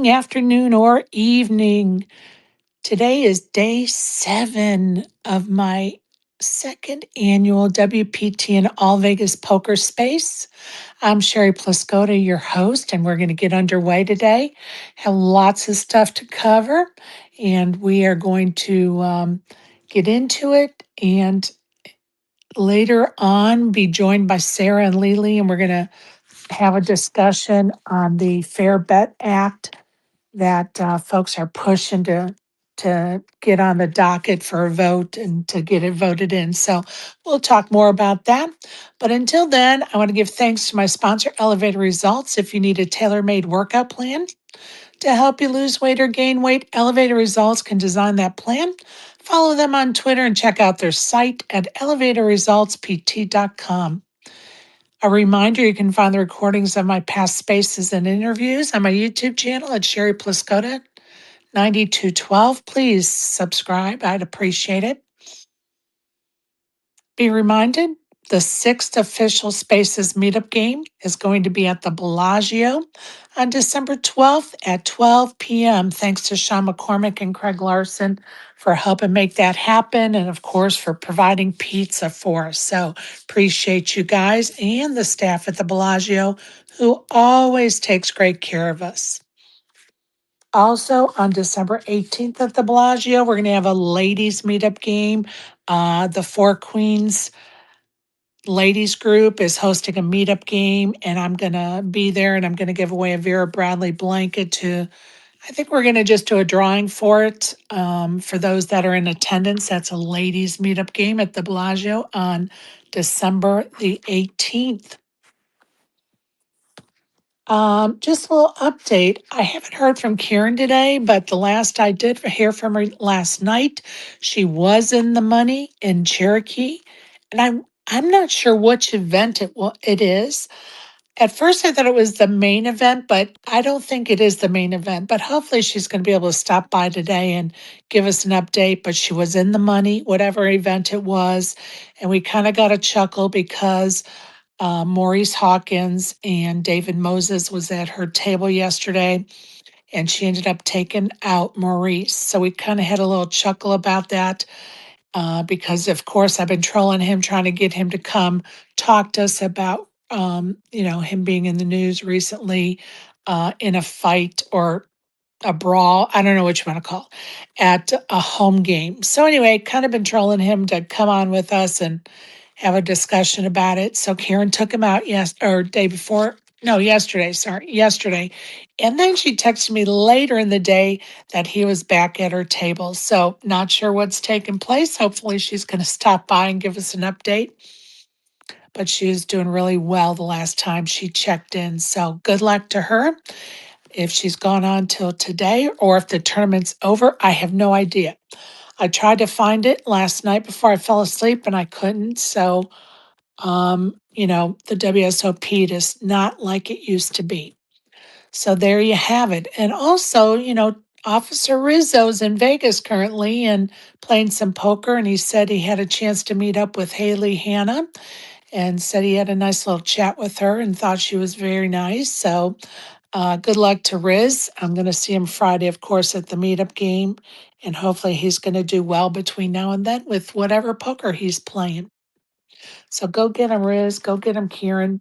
Afternoon, or evening. Today is day 7 of my second annual WPT in All Vegas Poker Space. I'm Sherry Pluskota, your host, and we're going to get underway today. Have lots of stuff to cover, and we are going to get into it. And later on, be joined by Sara and Lele, and we're going to have a discussion on the Fair Bet Act that folks are pushing to get on the docket for a vote and to get it voted in. So we'll talk more about that. But until then, I want to give thanks to my sponsor, Elevator Results. If you need a tailor-made workout plan to help you lose weight or gain weight, Elevator Results can design that plan. Follow them on Twitter and check out their site at elevatorresultspt.com. A reminder, you can find the recordings of my past spaces and interviews on my YouTube channel at Sherry Pluskota 9212. Please subscribe. I'd appreciate it. Be reminded, the sixth official Spaces meetup game is going to be at the Bellagio on December 12th at 12 p.m. Thanks to Sean McCormick and Craig Larson for helping make that happen, and of course for providing pizza for us. So appreciate you guys and the staff at the Bellagio who always takes great care of us. Also, on December 18th at the Bellagio, we're going to have a ladies meetup game. The Four Queens ladies group is hosting a meetup game, and I'm going to be there, and I'm going to give away a Vera Bradley blanket to, I think we're going to just do a drawing for it for those that are in attendance. That's a ladies meetup game at the Bellagio on December the 18th. Just a little update. I haven't heard from Karen today, but the last I did hear from her last night, she was in the money in Cherokee, and I'm not sure which event it is. At first, I thought it was the main event, but I don't think it is the main event. But hopefully, she's going to be able to stop by today and give us an update. But she was in the money, whatever event it was, and we kind of got a chuckle because Maurice Hawkins and David Moses was at her table yesterday, and she ended up taking out Maurice. So we kind of had a little chuckle about that because, of course, I've been trolling him, trying to get him to come talk to us about, him being in the news recently in a fight or a brawl. I don't know what you want to call it, at a home game. So anyway, kind of been trolling him to come on with us and have a discussion about it. So Karen took him out day before. No, yesterday. And then she texted me later in the day that he was back at her table. So not sure what's taking place. Hopefully she's going to stop by and give us an update. But she was doing really well the last time she checked in. So good luck to her. If she's gone on till today or if the tournament's over, I have no idea. I tried to find it last night before I fell asleep and I couldn't. So, the WSOP is not like it used to be. So there you have it. And also, Officer Rizzo's in Vegas currently and playing some poker. And he said he had a chance to meet up with Haley Hanna and said he had a nice little chat with her and thought she was very nice. So, good luck to Riz. I'm going to see him Friday, of course, at the meetup game, and hopefully he's going to do well between now and then with whatever poker he's playing. So go get him, Riz. Go get him, Kieran.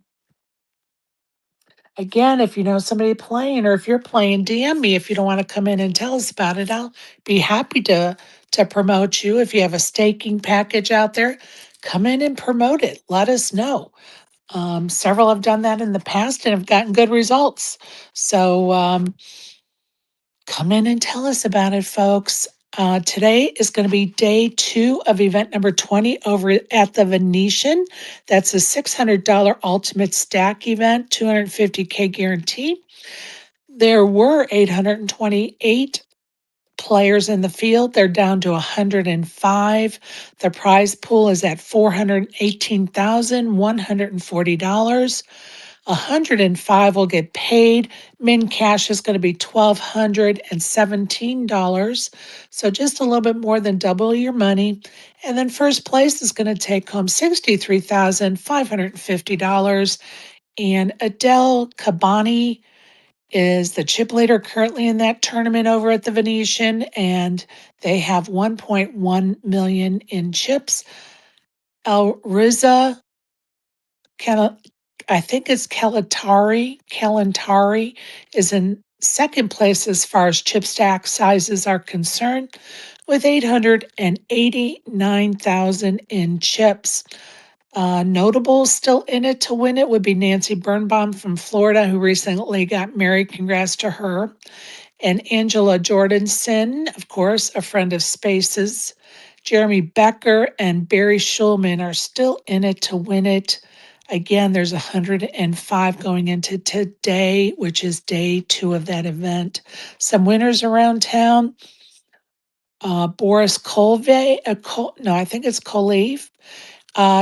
Again, if you know somebody playing, or if you're playing, DM me if you don't want to come in and tell us about it. I'll be happy to promote you. If you have a staking package out there, come in and promote it. Let us know. Several have done that in the past and have gotten good results. So come in and tell us about it, folks. Today is going to be day 2 of event number 20 over at the Venetian. That's a $600 ultimate stack event, 250K guarantee. There were 828 players in the field. They're down to 105. The prize pool is at $418,140. 105 will get paid. Min cash is going to be $1,217. So just a little bit more than double your money. And then first place is going to take home $63,550. And Adele Cabani is the chip leader currently in that tournament over at the Venetian, and they have 1.1 million in chips. El Riza, I think it's Kalantari is in second place as far as chip stack sizes are concerned, with 889,000 in chips. Notables still in it to win it would be Nancy Birnbaum from Florida, who recently got married. Congrats to her. And Angela Jordanson, of course, a friend of Space's. Jeremy Becker and Barry Schulman are still in it to win it. Again, there's 105 going into today, which is day 2 of that event. Some winners around town. Boris Colve, no, I think it's Kolev,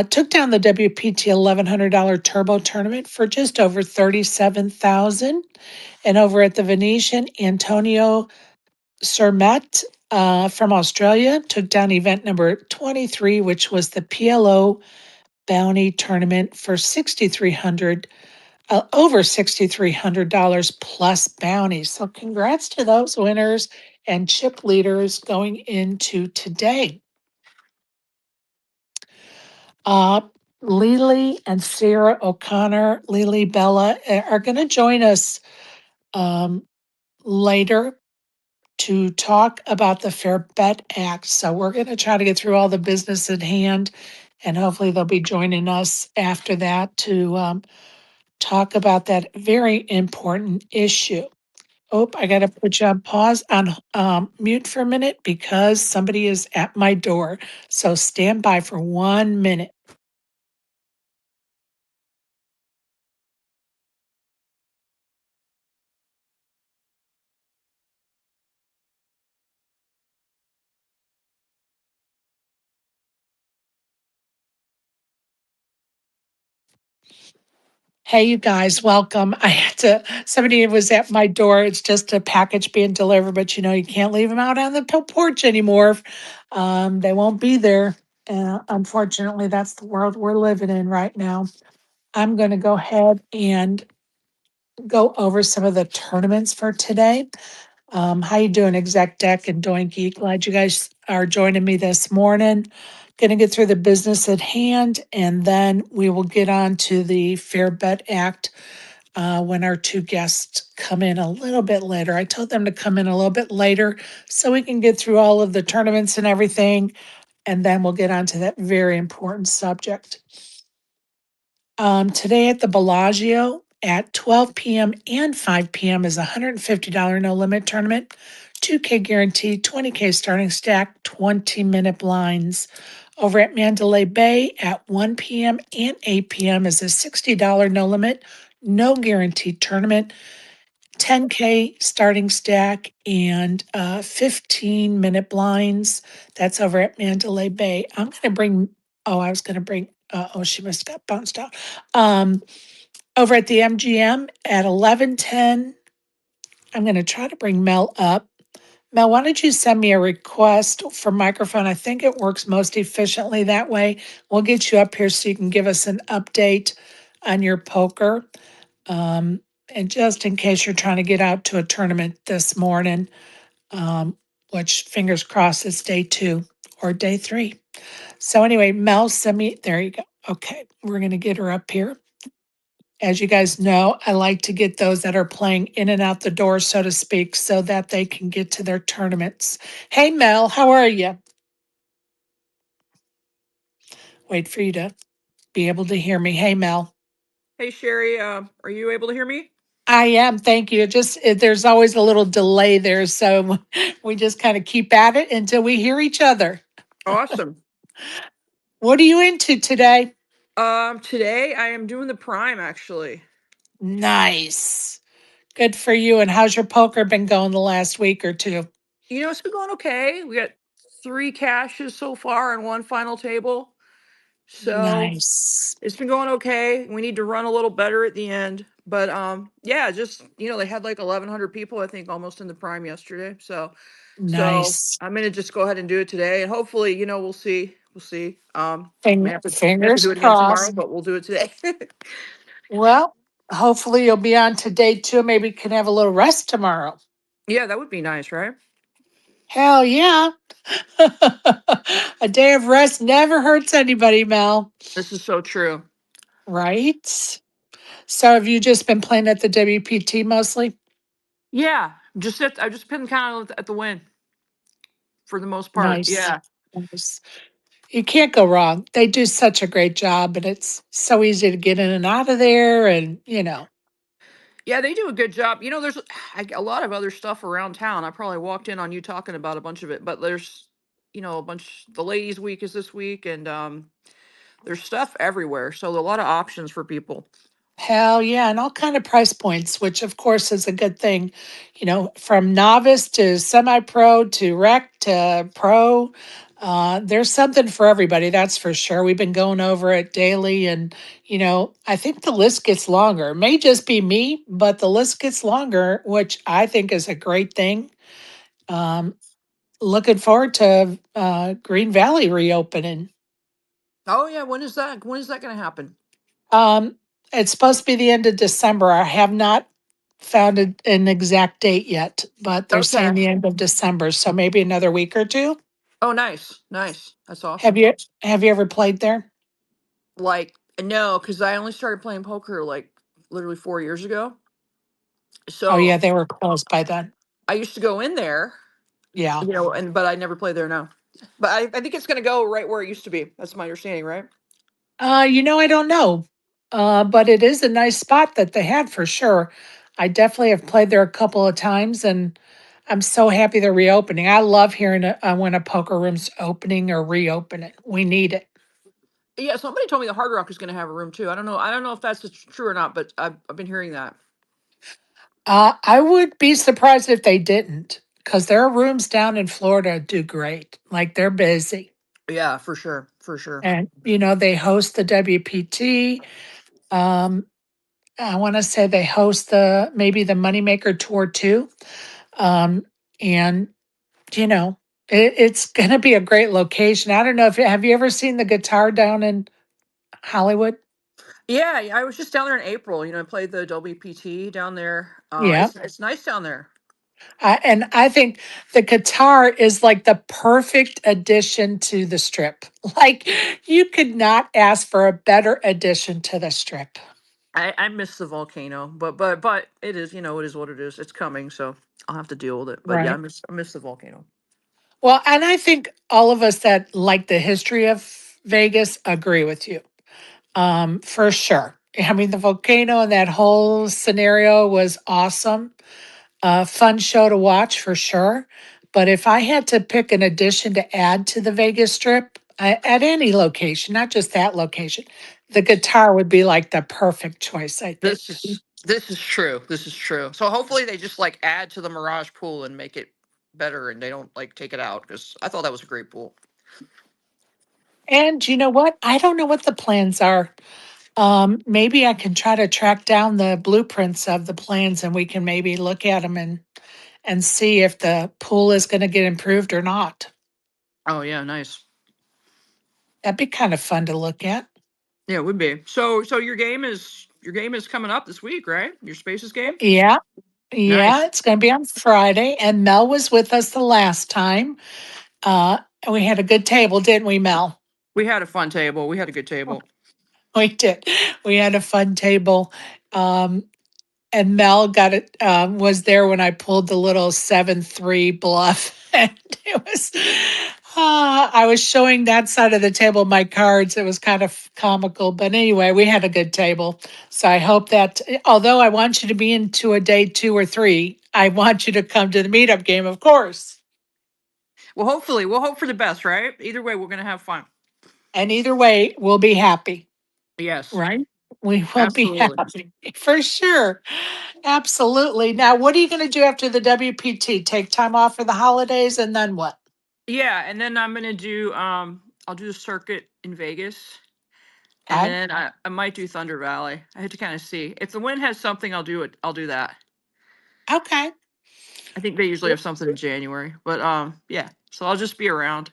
took down the WPT $1,100 turbo tournament for just over 37,000. And over at the Venetian, Antonio Sermet from Australia took down event number 23, which was the PLO Bounty Tournament for 6,300, over $6,300 plus bounties. So congrats to those winners and chip leaders going into today. Uh, Lele and Sara O'Connor, Lele Bella, are going to join us um, later to talk about the Fair Bet Act. So we're going to try to get through all the business at hand, and hopefully they'll be joining us after that to talk about that very important issue. Oh, I got to put you on pause on mute for a minute because somebody is at my door. So stand by for 1 minute. Hey, you guys, welcome. Somebody was at my door. It's just a package being delivered, but you can't leave them out on the porch anymore. They won't be there. Unfortunately, that's the world we're living in right now. I'm going to go ahead and go over some of the tournaments for today. How you doing, Exec Deck and Doinky? Glad you guys are joining me this morning. Going to get through the business at hand, and then we will get on to the Fair Bet Act when our 2 guests come in a little bit later. I told them to come in a little bit later so we can get through all of the tournaments and everything, and then we'll get on to that very important subject. Today at the Bellagio at 12 p.m. and 5 p.m. is a $150 no limit tournament, 2K guaranteed, 20K starting stack, 20-minute blinds. Over at Mandalay Bay at 1 p.m. and 8 p.m. is a $60 no limit, no guaranteed tournament, 10K starting stack, and 15-minute blinds. That's over at Mandalay Bay. I'm going to bring, oh, I was going to bring, she must have got bounced out. Over at the MGM at 11:10, I'm going to try to bring Mel up. Mel, why don't you send me a request for microphone? I think it works most efficiently that way. We'll get you up here so you can give us an update on your poker. And just in case you're trying to get out to a tournament this morning, which fingers crossed it's day 2 or day 3. So anyway, Mel, send me, there you go. Okay, we're going to get her up here. As you guys know, I like to get those that are playing in and out the door, so to speak, so that they can get to their tournaments. Hey, Mel, how are you? Wait for you to be able to hear me. Hey, Mel. Hey Sherry, are you able to hear me? I am. Thank you. There's always a little delay there, so we just kind of keep at it until we hear each other. Awesome. What are you into today? Today I am doing the prime actually. Nice. Good for you. And how's your poker been going the last week or 2? It's been going okay. We got 3 cashes so far and 1 final table. So Nice. it's been going okay. We need to run a little better at the end. But yeah, just they had like 1,100 people, I think, almost in the prime yesterday. So Nice. I'm gonna just go ahead and do it today. And hopefully, we'll see. We'll see. May have to Fingers do it again tomorrow, crossed. but we'll do it today. Well, Hopefully you'll be on to day two. Maybe you can have a little rest tomorrow. Yeah, that would be nice, right? Hell yeah. A day of rest never hurts anybody, Mel. This is so true. Right? So have you just been playing at the WPT mostly? Yeah, I've just been kind of at the win for the most part. Nice. Yeah. Nice. You can't go wrong. They do such a great job and it's so easy to get in and out of there and, Yeah, they do a good job. There's a lot of other stuff around town. I probably walked in on you talking about a bunch of it, but there's, a bunch. The ladies' week is this week, and there's stuff everywhere. So a lot of options for people. hell yeah, and all kind of price points, which of course is a good thing. From novice to semi-pro to rec to pro. There's something for everybody, that's for sure. We've been going over it daily, and I think the list gets longer. It may just be me, but the list gets longer, which I think is a great thing. Um, Looking forward to Green Valley reopening. Oh yeah, when is that? When is that going to happen? Um, it's supposed to be the end of December. I have not found an exact date yet, but they're saying Okay. the end of December, so maybe another week or two. Oh, nice, nice. That's Have awesome. you have you ever played there? Like no, because I only started playing poker like literally 4 years ago. Oh yeah, So they were closed by then. I used to go in there, Yeah. and but I never play there now. But I think it's going to go right where it used to be. That's my understanding, right? I don't know. But it is a nice spot that they had for sure. I definitely have played there a couple of times and I'm so happy they're reopening. I love hearing when a poker room's opening or reopening. We need it. Yeah, somebody told me the Hard Rock is going to have a room too. I don't know. I don't know if that's true or not, but I've been hearing that. I would be surprised if they didn't, because there are rooms down in Florida do great. Like they're busy. Yeah, for sure, for sure. And, they host the WPT. Um, I want to say they host maybe the Moneymaker Tour too. Um, and, you know, it's going to be a great location. I don't know if have you ever seen the guitar down in Hollywood? Yeah, I was just down there in April. I played the WPT down there. Yeah. It's nice down there. And I think the guitar is like the perfect addition to the strip. Like you could not ask for a better addition to the strip. I miss the volcano, but it is it is what it is. It's coming, so I'll have to deal with it. But yeah, Right. I miss the volcano. Well, and I think all of us that like the history of Vegas agree with you. For sure. I mean, the volcano and that whole scenario was awesome. Fun show to watch for sure. But if I had to pick an addition to add to the Vegas Strip at any location, not just that location, the guitar would be like the perfect choice, I think. This is true. This is true. So hopefully they just like add to the Mirage pool and make it better, and they don't like take it out because I thought that was a great pool. And you know what? I don't know what the plans are. Maybe I can try to track down the blueprints of the plans and we can maybe look at them and see if the pool is going to get improved or not. Oh yeah, nice. That'd be kind of fun to look at. Yeah, it would be. So your game is coming up this week, right? Your Spaces game. Yeah. Yeah, Nice. it's going to be on Friday. And Mel was with us the last time. And we had a good table, didn't we, Mel? We had a fun table. We had a good table. We did. We had a fun table. Um, and Mel got it, was there when I pulled the little 7-3 bluff. And it was, I was showing that side of the table my cards. It was kind of comical. But anyway, we had a good table. So I hope that, although I want you to be into a day two or three, I want you to come to the meetup game, of course. Well, hopefully, we'll hope for the best, right? Either way, we're gonna have fun. And either way, we'll be happy, Yes, right? We will be absolutely. happy for sure. Absolutely. Now, what are you going to do after the WPT? Take time off for the holidays and then what? Yeah, and then I'll do the circuit in Vegas, and Okay. then I might do Thunder Valley. I have to kind of see if the wind has something. I'll do it. I'll do that. Okay. I think they usually have something in January, but yeah. So I'll just be around.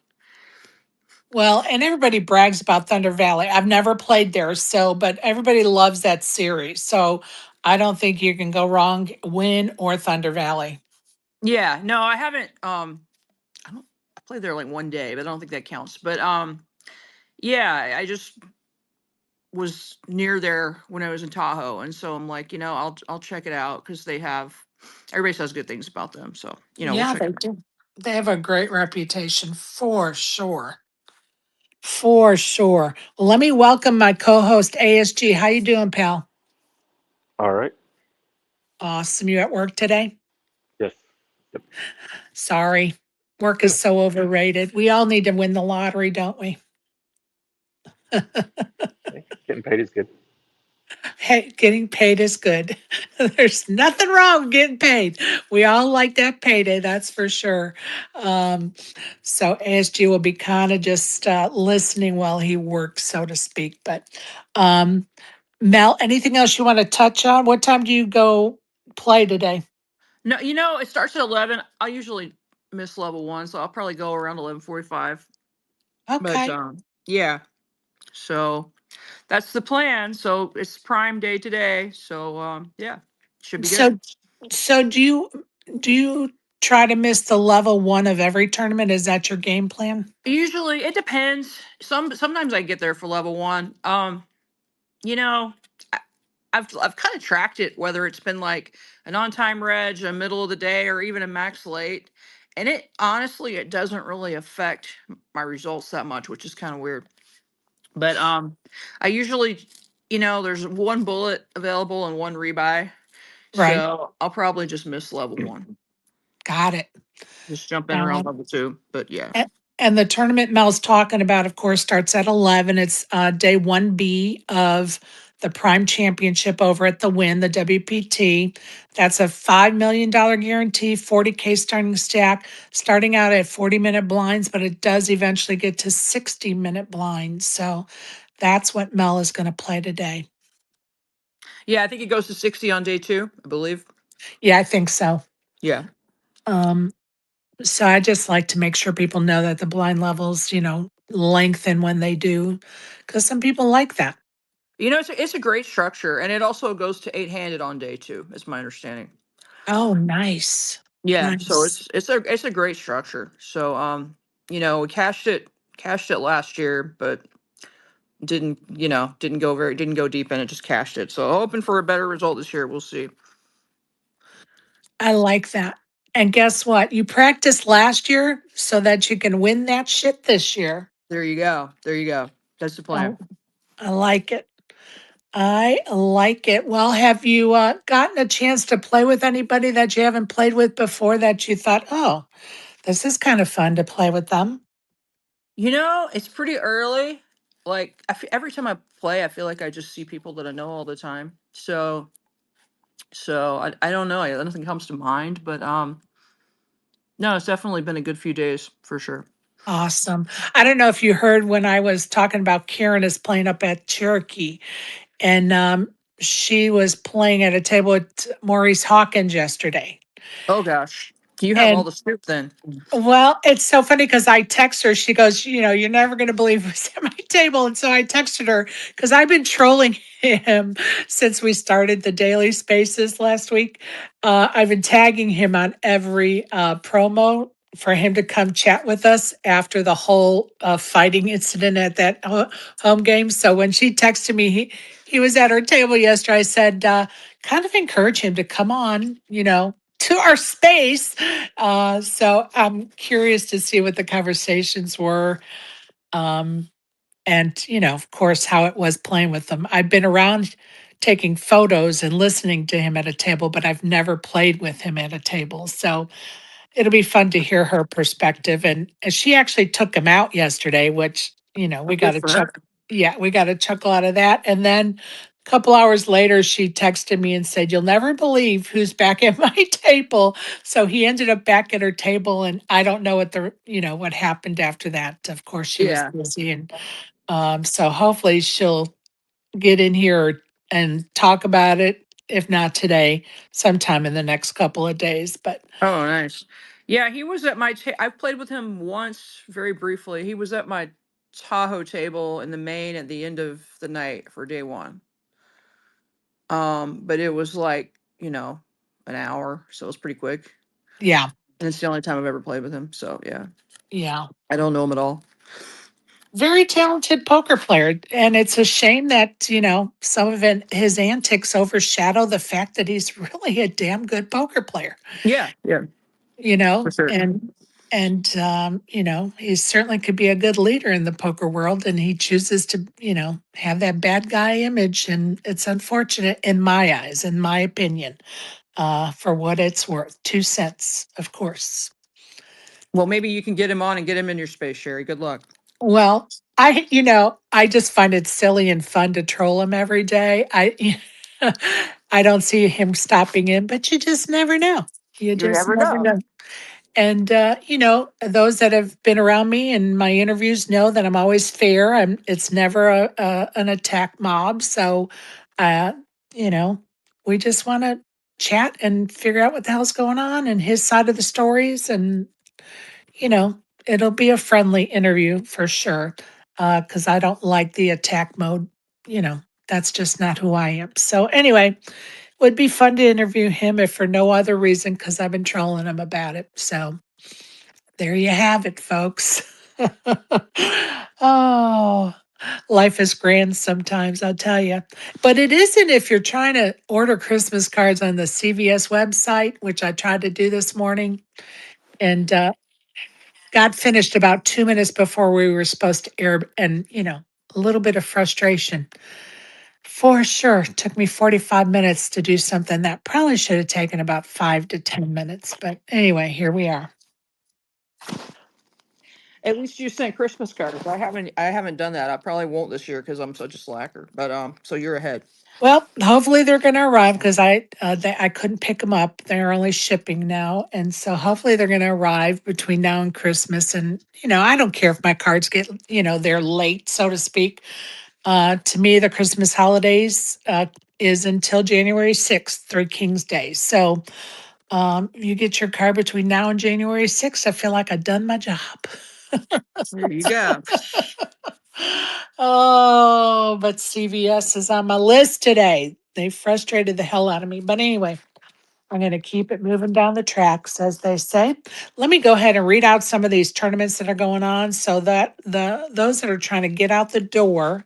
Well, and everybody brags about Thunder Valley. I've never played there, so but everybody loves that series. So I don't think you can go wrong, Win or Thunder Valley. Yeah, no, I haven't. I don't. I played there like one day, but I don't think that counts. But yeah, I just was near there when I was in Tahoe, and so I'm like, I'll check it out because they have everybody says good things about them. So we'll Yeah, check they it out. do. They have a great reputation for sure. For sure. Well, let me welcome my co-host ASG. How you doing, pal? All right. Awesome. You at work today? Yes. Yep. Sorry. Work is so overrated. We all need to win the lottery, don't we? Hey, getting paid is good. Hey, getting paid is good. There's nothing wrong with getting paid. We all like that payday, that's for sure. Um, so ASG will be kind of just listening while he works, so to speak. But um, Mel, anything else you want to touch on? What time do you go play today? No, it starts at 11. I usually miss level one, so I'll probably go around 11:45. But Okay. yeah, so that's the plan. So it's prime day today. So yeah, should be good. So so do you try to miss the level one of every tournament? Is that your game plan? Usually it depends. Sometimes I get there for level one. You know, I, I've kind of tracked it whether it's been like an on time reg, a middle of the day, or even a max late, and it honestly it doesn't really affect my results that much, which is kind of weird. But I usually, there's one bullet available and one rebuy, Right. so I'll probably just miss level one, Got it. just jump in around Um, level two. But yeah. A- And the tournament Mel's talking about, of course, starts at 11. It's day 1B of the Prime Championship over at the Win, the WPT. That's a $5 million guarantee, 40K starting stack, starting out at 40-minute blinds, but it does eventually get to 60-minute blinds. So that's what Mel is going to play today. Yeah, I think it goes to 60 on day two, I believe. Yeah, I think so. Yeah. Um, so I just like to make sure people know that the blind levels, lengthen when they do, because some people like that. It's a great structure, and it also goes to eight-handed on day two, is my understanding. Oh, nice. Yeah, so Nice. it's a great structure. So we cashed it last year, but didn't go deep in it, just cashed it. So hoping for a better result this year. We'll see. I like that. And guess what? You practiced last year so that you can win that shit this year. There you go. There you go. That's the plan. Oh, I like it. I like it. Well, have you gotten a chance to play with anybody that you haven't played with before that you thought, oh, this is kind of fun to play with them? It's pretty early. Like every time I play, I feel like I just see people that I know all the time. So I don't know. Nothing comes to mind, but no, it's definitely been a good few days for sure. Awesome. I don't know if you heard when I was talking about Karen is playing up at Cherokee, and she was playing at a table with Maurice Hawkins yesterday. Oh gosh, you have all And the scoop then. well, it's so funny because I text her. She goes, you're never going to believe who's at my table. And so I texted her because I've been trolling him since we started the daily spaces last week. I've been tagging him on every promo for him to come chat with us after the whole fighting incident at that home game. So when she texted me, he was at our table yesterday. I said, kind of encourage him to come on, to our space. So I'm curious to see what the conversations were. Um, and, of course, how it was playing with them. I've been around taking photos and listening to him at a table, but I've never played with him at a table. So it'll be fun to hear her perspective. And she actually took him out yesterday, which, Oh, we got good to for her. chuck. Yeah, we got a chuckle out of that. And then a couple hours later, she texted me and said, "You'll never believe who's back at my table." So he ended up back at her table. And I don't know what happened after that. Of course, she was Yeah. busy. And so hopefully she'll get in here and talk about it. If not today, sometime in the next couple of days. But Oh, nice. Yeah, he was at my. I've played with him once, very briefly. He was at my Tahoe table in the main at the end of the night for day one. But it was like, an hour, so it was pretty quick. Yeah. And it's the only time I've ever played with him. So yeah, Yeah. I don't know him at all. Very talented poker player. And it's a shame that, some of his antics overshadow the fact that he's really a damn good poker player, Yeah, yeah, you for know, sure. and he certainly could be a good leader in the poker world, and he chooses to, have that bad guy image, and it's unfortunate in my eyes, in my opinion, for what it's worth. 2 cents, of course. Well, maybe you can get him on and get him in your space, Sherry. Good luck. Well, I just find it silly and fun to troll him every day. I don't see him stopping in, but you just never know. You You just never never know. know. And those that have been around me in my interviews know that I'm always fair. It's never an attack mob. So, uh, you know, we just want to chat and figure out what the hell's going on and his side of the stories, and you know, it'll be a friendly interview for sure. Because I don't like the attack mode. You know, that's just not who I am. So anyway, would be fun to interview him if for no other reason because I've been trolling him about it. So there you have it, folks. Oh, life is grand sometimes, I'll tell you. But it isn't if you're trying to order Christmas cards on the CVS website, which I tried to do this morning. And got finished about 2 minutes before we were supposed to air, and a little bit of frustration for sure. Took me 45 minutes to do something that probably should have taken about 5 to 10 minutes, but anyway, here we are. At least you sent Christmas cards. I haven't done that. I probably won't this year because I'm such a slacker. But so you're ahead. Well, hopefully they're going to arrive because I couldn't pick them up. They're only shipping now, and so hopefully they're going to arrive between now and Christmas. And I don't care if my cards get they're late, so to speak. To me, the Christmas holidays is until January 6th, Three Kings Day. So you get your card between now and January 6th. I feel like I've done my job. There you go. Oh, but CVS is on my list today. They frustrated the hell out of me. But anyway, I'm going to keep it moving down the tracks, as they say. Let me go ahead and read out some of these tournaments that are going on so that those that are trying to get out the door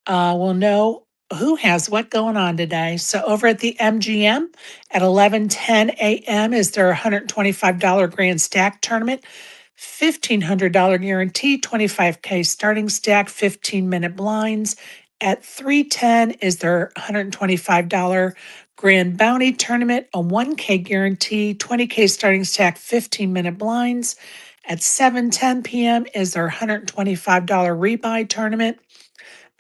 will know who has what going on today. So over at the MGM at 11:10 a.m. is their $125 grand stack tournament. $1,500 guarantee, 25K starting stack, 15-minute blinds. At 3:10 is their $125 grand bounty tournament, a 1K guarantee, 20K starting stack, 15-minute blinds. At 7:10 p.m. is their $125 rebuy tournament,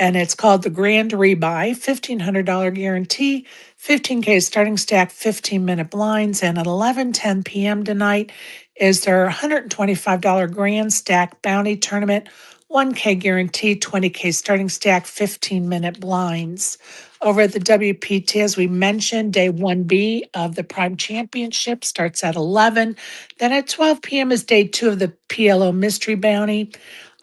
and it's called the Grand Rebuy, $1,500 guarantee, 15K starting stack, 15-minute blinds. And at 11:10 p.m. tonight is their $125 Grand Stack Bounty Tournament, 1K guarantee, 20K starting stack, 15-minute blinds. Over at the WPT, as we mentioned, day 1B of the Prime Championship starts at 11. Then at 12 p.m. is day 2 of the PLO Mystery Bounty.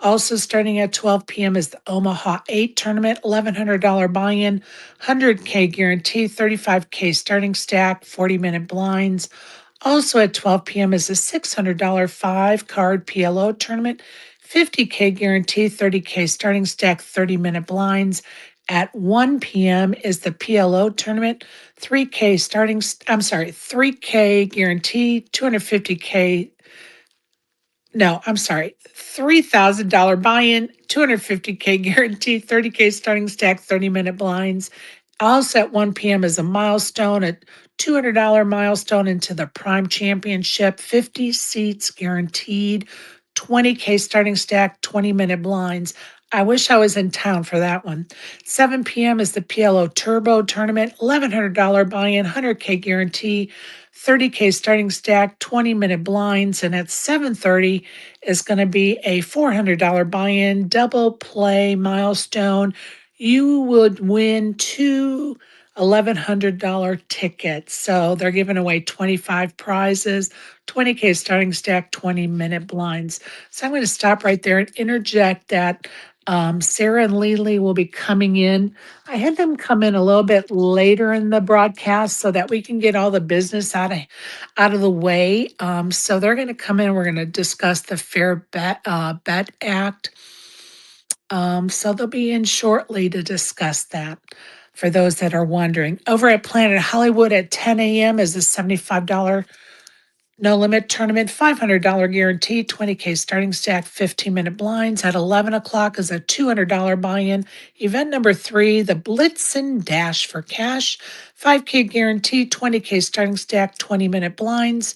Also starting at 12 p.m. is the Omaha 8 tournament, $1,100 buy-in, 100K guarantee, 35K starting stack, 40-minute blinds. Also at 12 p.m. is the $600 5-card PLO tournament, 50K guarantee, 30K starting stack, 30-minute blinds. At 1 p.m. is the PLO tournament, 3K guarantee, 250K, no, I'm sorry, $3,000 buy-in, 250K guarantee, 30K starting stack, 30-minute blinds. Also at 1 p.m. is a milestone, a $200 milestone into the Prime Championship, 50 seats guaranteed, 20K starting stack, 20-minute blinds. I wish I was in town for that one. 7 p.m. is the PLO Turbo Tournament, $1,100 buy-in, 100K guarantee, 30K starting stack, 20-minute blinds. And at 7:30 is going to be a $400 buy-in double play milestone. You would win two $1,100 tickets. So they're giving away 25 prizes, 20K starting stack, 20-minute blinds. So I'm going to stop right there and interject that Sara and Lele will be coming in. I had them come in a little bit later in the broadcast so that we can get all the business out of the way. So they're going to come in. We're going to discuss the Bet Act. So they'll be in shortly to discuss that for those that are wondering. Over at Planet Hollywood at 10 a.m. is a $75 no limit tournament, $500 guarantee, 20K starting stack, 15-minute blinds. At 11 o'clock is a $200 buy in. Event number 3, the Blitzen Dash for cash, 5K guarantee, 20K starting stack, 20-minute blinds.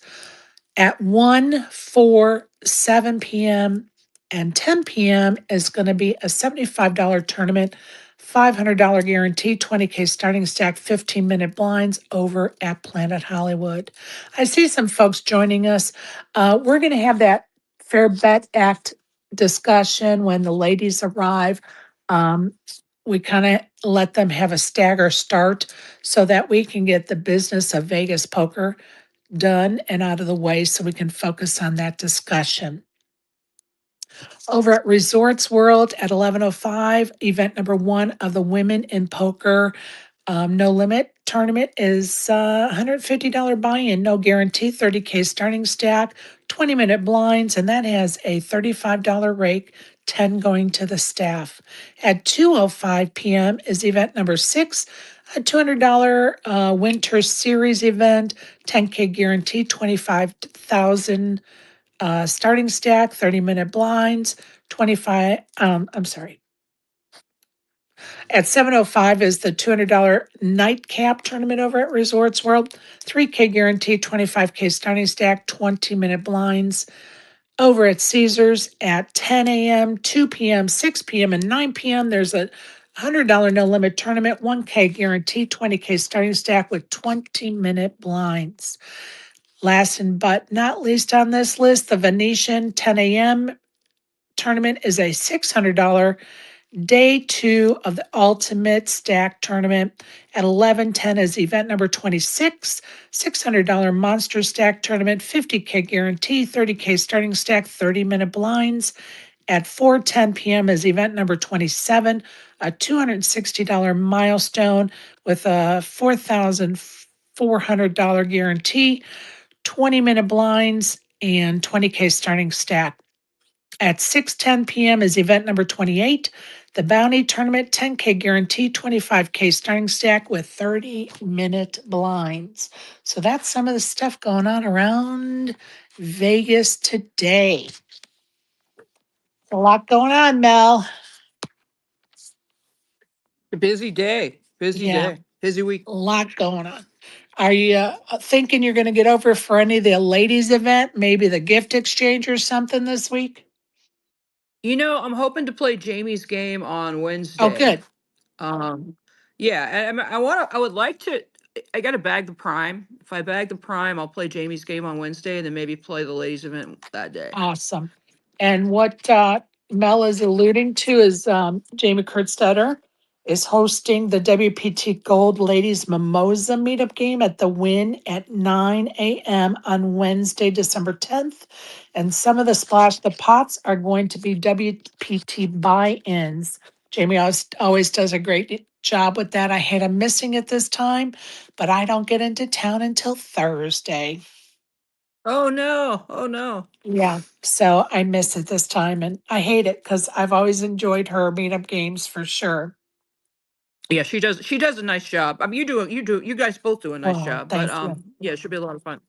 At 1, 4, 7 p.m., and 10 p.m. is going to be a $75 tournament, $500 guarantee, 20K starting stack, 15-minute blinds over at Planet Hollywood. I see some folks joining us. We're going to have that Fair Bet Act discussion when the ladies arrive. Um, we kind of let them have a stagger start so that we can get the business of Vegas poker done and out of the way so we can focus on that discussion. Over at Resorts World at 11:05, event number 1 of the Women in Poker No Limit tournament is $150 buy-in, no guarantee, 30K starting stack, 20-minute blinds, and that has a $35 rake, 10 going to the staff. At 2:05 p.m. is event number 6, a $200 winter series event, 10K guarantee, 25,000 starting stack, 30-minute blinds, 25, I'm sorry. At 7:05 is the $200 nightcap tournament over at Resorts World. 3K guarantee, 25K starting stack, 20-minute blinds. Over at Caesars at 10 a.m., 2 p.m., 6 p.m., and 9 p.m., there's a $100 no limit tournament, 1K guarantee, 20K starting stack with 20-minute blinds. Last and but not least on this list, the Venetian 10 a.m. tournament is a $600 day 2 of the Ultimate Stack Tournament. At 11:10 is event number 26, $600 Monster Stack Tournament, 50K guarantee, 30K starting stack, 30-minute blinds. At 4:10 p.m. is event number 27, a $260 milestone with a $4,400 guarantee, 20-minute blinds, and 20K starting stack. At 6:10 p.m. is event number 28, the Bounty Tournament, 10K guarantee, 25K starting stack with 30-minute blinds. So that's some of the stuff going on around Vegas today. A lot going on, Mel. A busy day. Busy Yeah, day. Busy week. a lot going on. Are you thinking you're going to get over for any of the ladies' event, maybe the gift exchange or something this week? I'm hoping to play Jamie's game on Oh, Wednesday. good. Yeah, and I would like to. I got to bag the prime. If I bag the prime, I'll play Jamie's game on Wednesday, and then maybe play the ladies event that day. Awesome. And what Mel is alluding to is Jamie Kurtstetter is hosting the WPT Gold Ladies Mimosa meetup game at the Wynn at 9 a.m. on Wednesday, December 10th. And some of the splash the pots are going to be WPT buy-ins. Jamie always does a great job with that. I hate I'm missing it this time, but I don't get into town until Thursday. Oh no! Oh no! Yeah, so I miss it this time and I hate it because I've always enjoyed her meetup games for sure. Yeah, she does. She does a nice job. I mean, you guys both do a nice Oh, job. But thank you. yeah, it should be a lot of fun.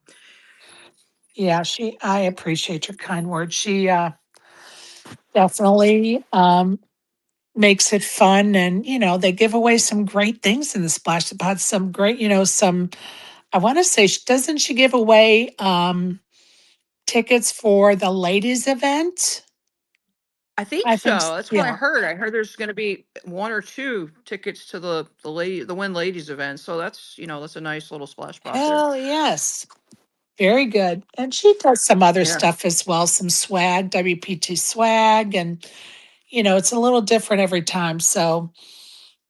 Yeah, I appreciate your kind words. She definitely makes it fun and they give away some great things in the splash pod, some great, some I want to say doesn't she give away tickets for the ladies event? I think I think so. That's what I yeah. heard. I heard there's going to be 1 or 2 tickets to the Win Ladies event. So that's a nice little splash spot there. Hell yes. Very good. And she does some other Yeah. stuff as well, some swag, WPT swag. And, it's a little different every time. So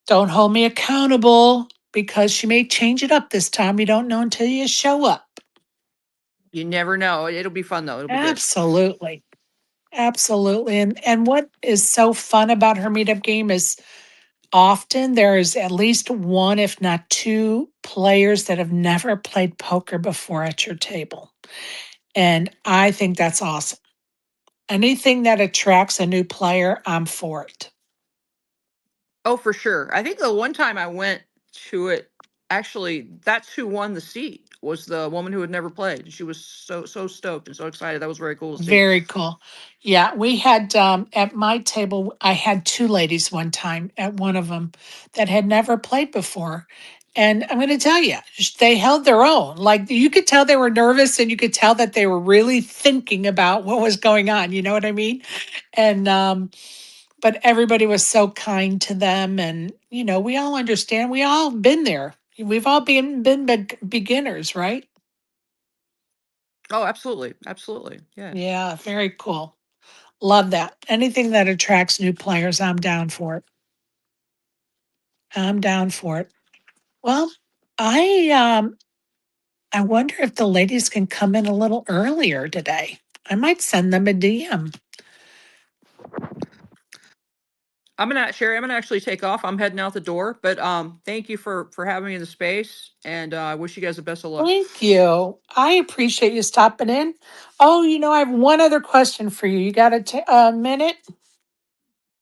don't hold me accountable. because she may change it up this time. You don't know until you show up. You never know. It'll be fun though. It'll be good. Absolutely. Absolutely. And what is so fun about her meetup game is often there is at least one, if not two, players that have never played poker before at your table. And I think that's awesome. Anything that attracts a new player, I'm for it. Oh, for sure. I think the one time I went to it, actually, that's who won the seat was the woman who had never played. She was so stoked and so excited. That was very cool to see. Very cool. Yeah, we had at my table, I had two ladies one time at one of them that had never played before. And I'm going to tell you, they held their own. Like you could tell they were nervous and you could tell that they were really thinking about what was going on. You know what I mean? And, but everybody was so kind to them. And, we all understand. We all been there. We've all been beginners, right? Oh, absolutely. Absolutely. Yeah. Yeah, very cool. Love that. Anything that attracts new players, I'm down for it. I'm down for it. Well, I wonder if the ladies can come in a little earlier today. I might send them a DM. Sherry, I'm gonna actually take off. I'm heading out the door, but thank you for having me in the space, and I wish you guys the best of luck. Thank you. I appreciate you stopping in. Oh, I have one other question for you. You got a minute?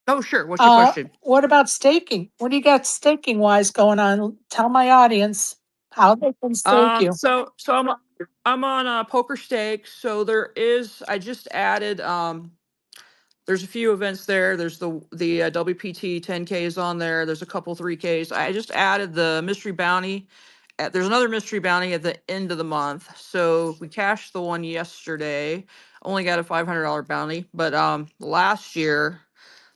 Oh, sure. What's your question? What about staking? What do you got staking wise going on? Tell my audience how they can stake you. I'm on Poker Stake. So I just added there's a few events there. There's the WPT 10K is on there. There's a couple 3Ks. I just added the mystery bounty. There's another mystery bounty at the end of the month. So we cashed the one yesterday. Only got a $500 bounty, but last year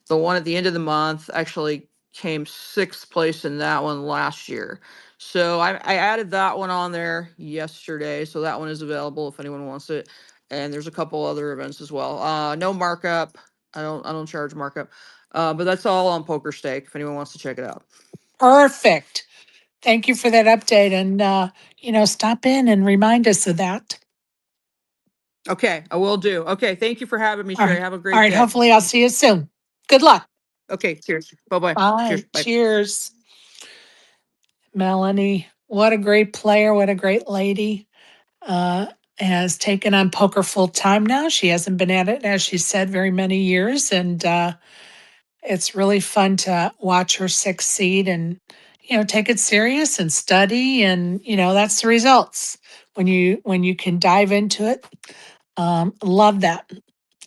the one at the end of the month actually came sixth place in that one last year. So I added that one on there yesterday. So that one is available if anyone wants it. And there's a couple other events as well. No markup. I don't charge markup. But that's all on Poker Stake if anyone wants to check it out. Perfect. Thank you for that update. And, stop in and remind us of that. Okay, I will do. Okay, thank you for having me, All Sherry. right. Have a All great right. day. Hopefully, I'll see you soon. Good luck. Okay, cheers. Bye-bye. Cheers. Bye. Bye. Cheers. Melanie, what a great player. What a great lady. Uh, has taken on poker full time now. She hasn't been at it, as she said, very many years. And it's really fun to watch her succeed and, take it serious and study. And, that's the results when you can dive into it. Love that.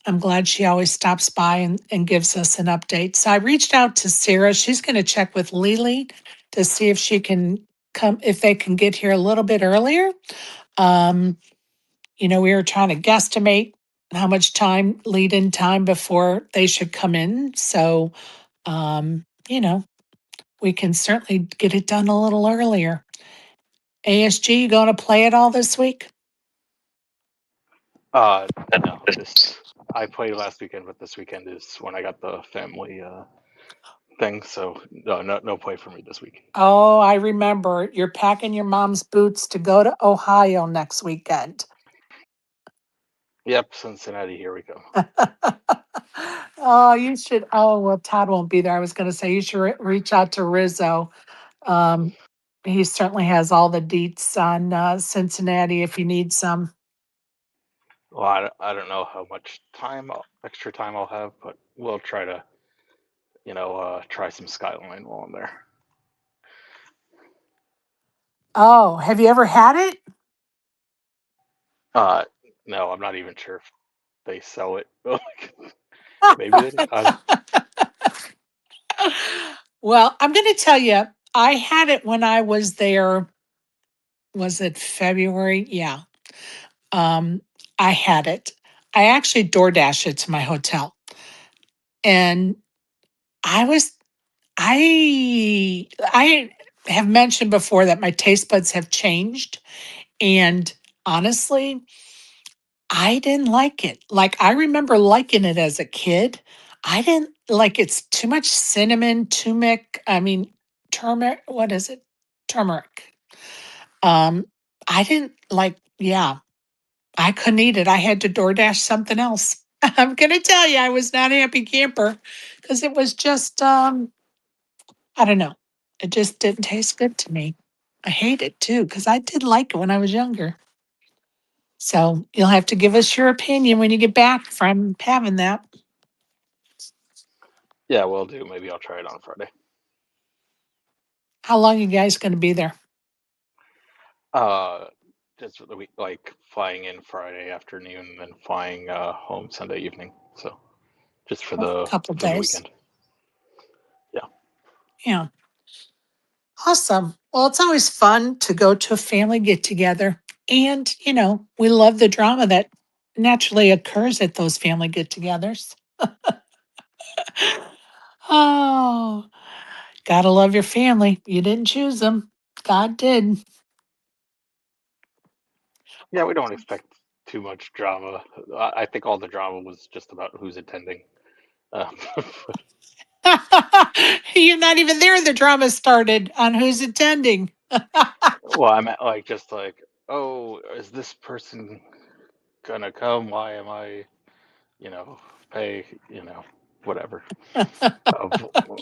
I'm glad she always stops by and gives us an update. So I reached out to Sarah. She's going to check with Lele to see if she can come, if they can get here a little bit earlier. Um, we were trying to guesstimate how much time, lead in time before they should come in. So, we can certainly get it done a little earlier. ASG, you going to play it all this week? No, I played last weekend, but this weekend is when I got the family thing. So no play for me this week. Oh, I remember. You're packing your mom's boots to go to Ohio next weekend. Yep, Cincinnati. Here we go. Oh, you should. Oh, well, Todd won't be there. I was going to say you should reach out to Rizzo. Um, he certainly has all the deets on Cincinnati if you need some. Well, I don't know how much extra time I'll have, but we'll try to, try some Skyline while I'm there. Oh, have you ever had it? Uh, no, I'm not even sure if they sell it. Maybe they do. Well, I'm going to tell you, I had it when I was there. Was it February? Yeah. Um, I had it. I actually DoorDash it to my hotel. And I was I have mentioned before that my taste buds have changed. And honestly, I didn't like it. Like I remember liking it as a kid. I didn't like it's too much cinnamon, turmeric, what is it? turmeric. I didn't like, yeah, I couldn't eat it. I had to DoorDash something else. I'm gonna tell you, I was not a happy camper because it was just, I don't know. It just didn't taste good to me. I hate it too because I did like it when I was younger. So you'll have to give us your opinion when you get back from having that. Yeah, will do. Maybe I'll try it on Friday. How long you guys going to be there? Uh, just for the week, like flying in Friday afternoon and then flying home Sunday evening. So just A couple for the days. weekend. Yeah. Yeah. Awesome. Well, it's always fun to go to a family get together. And, we love the drama that naturally occurs at those family get togethers. Oh, gotta love your family. You didn't choose them, God did. Yeah, we don't expect too much drama. I think all the drama was just about who's attending. Um, You're not even there. The drama started on who's attending. well, I'm at, like just like, oh, is this person gonna come? Why am I, you know, pay, whatever.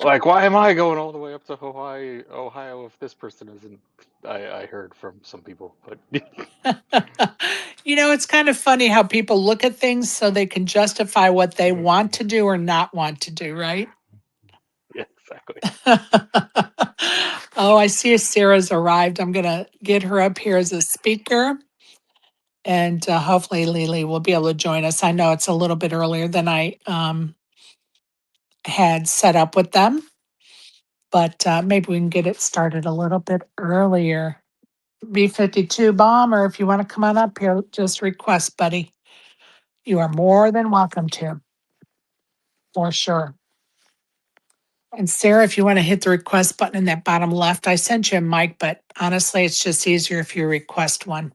Like, why am I going all the way up to Hawaii, Ohio, if this person isn't? I heard from some people, but It's kind of funny how people look at things so they can justify what they want to do or not want to do, right? yeah, exactly. Oh, I see Sarah's arrived. I'm going to get her up here as a speaker. And hopefully Lele will be able to join us. I know it's a little bit earlier than I had set up with them, but maybe we can get it started a little bit earlier. B-52 Bomber, if you want to come on up here, just request, buddy. You are more than welcome to, for sure. And Sarah, if you want to hit the request button in that bottom left, I sent you a mic, but honestly, it's just easier if you request one,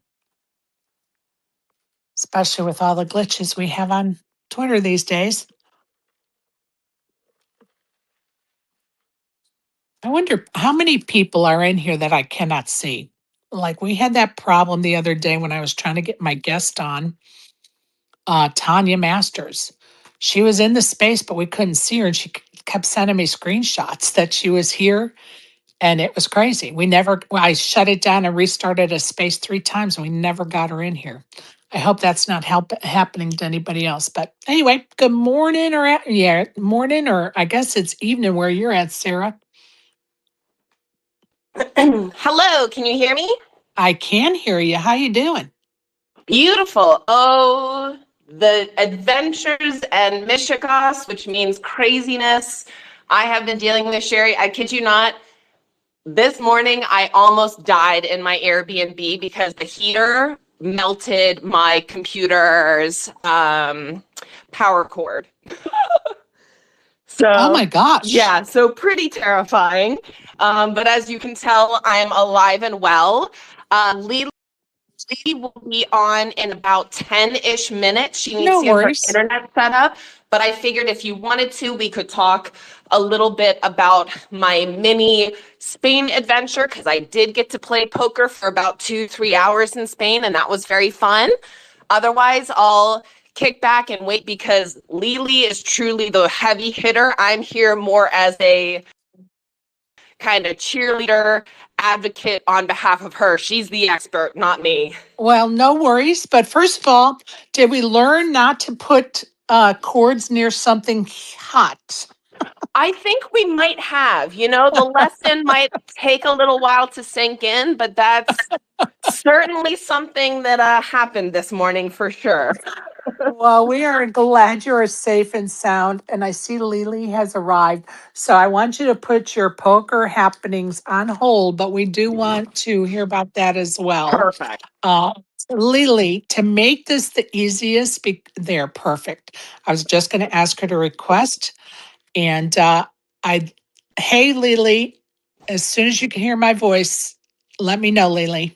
especially with all the glitches we have on Twitter these days. I wonder how many people are in here that I cannot see. Like we had that problem the other day when I was trying to get my guest on, Tanya Masters. She was in the space, but we couldn't see her, and she kept sending me screenshots that she was here, and it was crazy. I shut it down and restarted a space 3 times, and we never got her in here. I hope that's not happening to anybody else. But anyway, good morning, morning, or I guess it's evening where you're at, Sarah. Hello, can you hear me? I can hear you. How you doing? Beautiful. Oh, the adventures and mishigas, which means craziness. I have been dealing with, Sherry. I kid you not. This morning, I almost died in my Airbnb because the heater melted my computer's power cord. Oh So, my gosh. yeah, so pretty terrifying. But as you can tell, I'm alive and well. Lele will be on in about 10-ish minutes. She needs No to get her worries. internet set up. But I figured if you wanted to, we could talk a little bit about my mini Spain adventure because I did get to play poker for about 2-3 hours in Spain, and that was very fun. Otherwise, I'll kick back and wait because Lele is truly the heavy hitter. I'm here more as a kind of cheerleader advocate on behalf of her. She's the expert, not me. Well, no worries. But first of all, did we learn not to put cords near something hot? I think we might have. The lesson might take a little while to sink in, but that's certainly something that happened this morning for sure. Well, we are glad you are safe and sound. And I see Lele has arrived. So I want you to put your poker happenings on hold, but we do want to hear about that as well. Perfect. Uh, Lele, to make this the easiest, they're perfect. I was just going to ask her to request. And I, hey, Lele, as soon as you can hear my voice, let me know, Lele.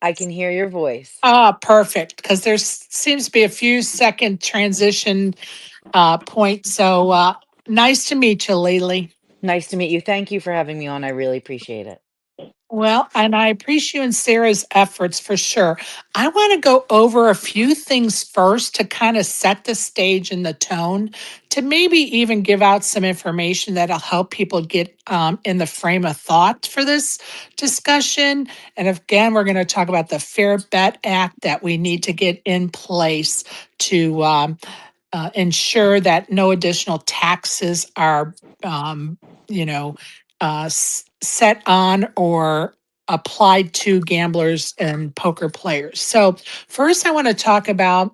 I can hear your voice. Ah, perfect. Because there seems to be a few second transition point. So nice to meet you, Lele. Nice to meet you. Thank you for having me on. I really appreciate it. Well, and I appreciate you and Sarah's efforts for sure. I want to go over a few things first to kind of set the stage and the tone, to maybe even give out some information that'll help people get in the frame of thought for this discussion. And again, we're going to talk about the Fair Bet Act that we need to get in place to ensure that no additional taxes are, um, you know, set on or applied to gamblers and poker players. So, first, I want to talk about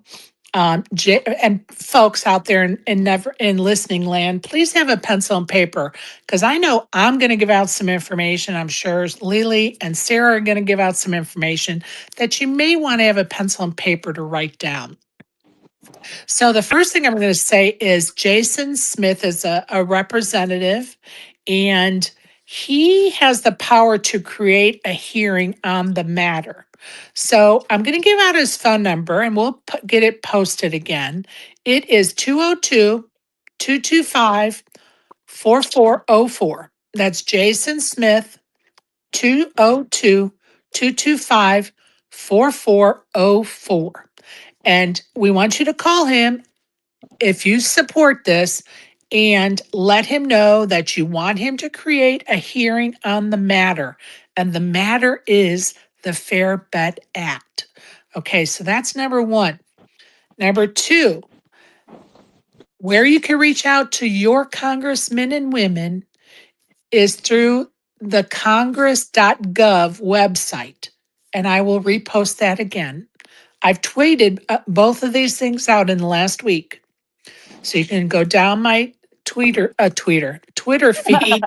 and folks out there in listening land, please have a pencil and paper because I know I'm going to give out some information. I'm sure Lele and Sarah are going to give out some information that you may want to have a pencil and paper to write down. So the first thing I'm going to say is Jason Smith is a representative, and he has the power to create a hearing on the matter. So I'm going to give out his phone number and we'll get it posted again. It is 202 225 4404. That's Jason Smith, 202 225 4404. And we want you to call him if you support this and let him know that you want him to create a hearing on the matter. And the matter is the Fair Bet Act. Okay, so that's number one. Number two, where you can reach out to your congressmen and women is through the congress.gov website. And I will repost that again. I've tweeted both of these things out in the last week. So you can go down my Twitter feed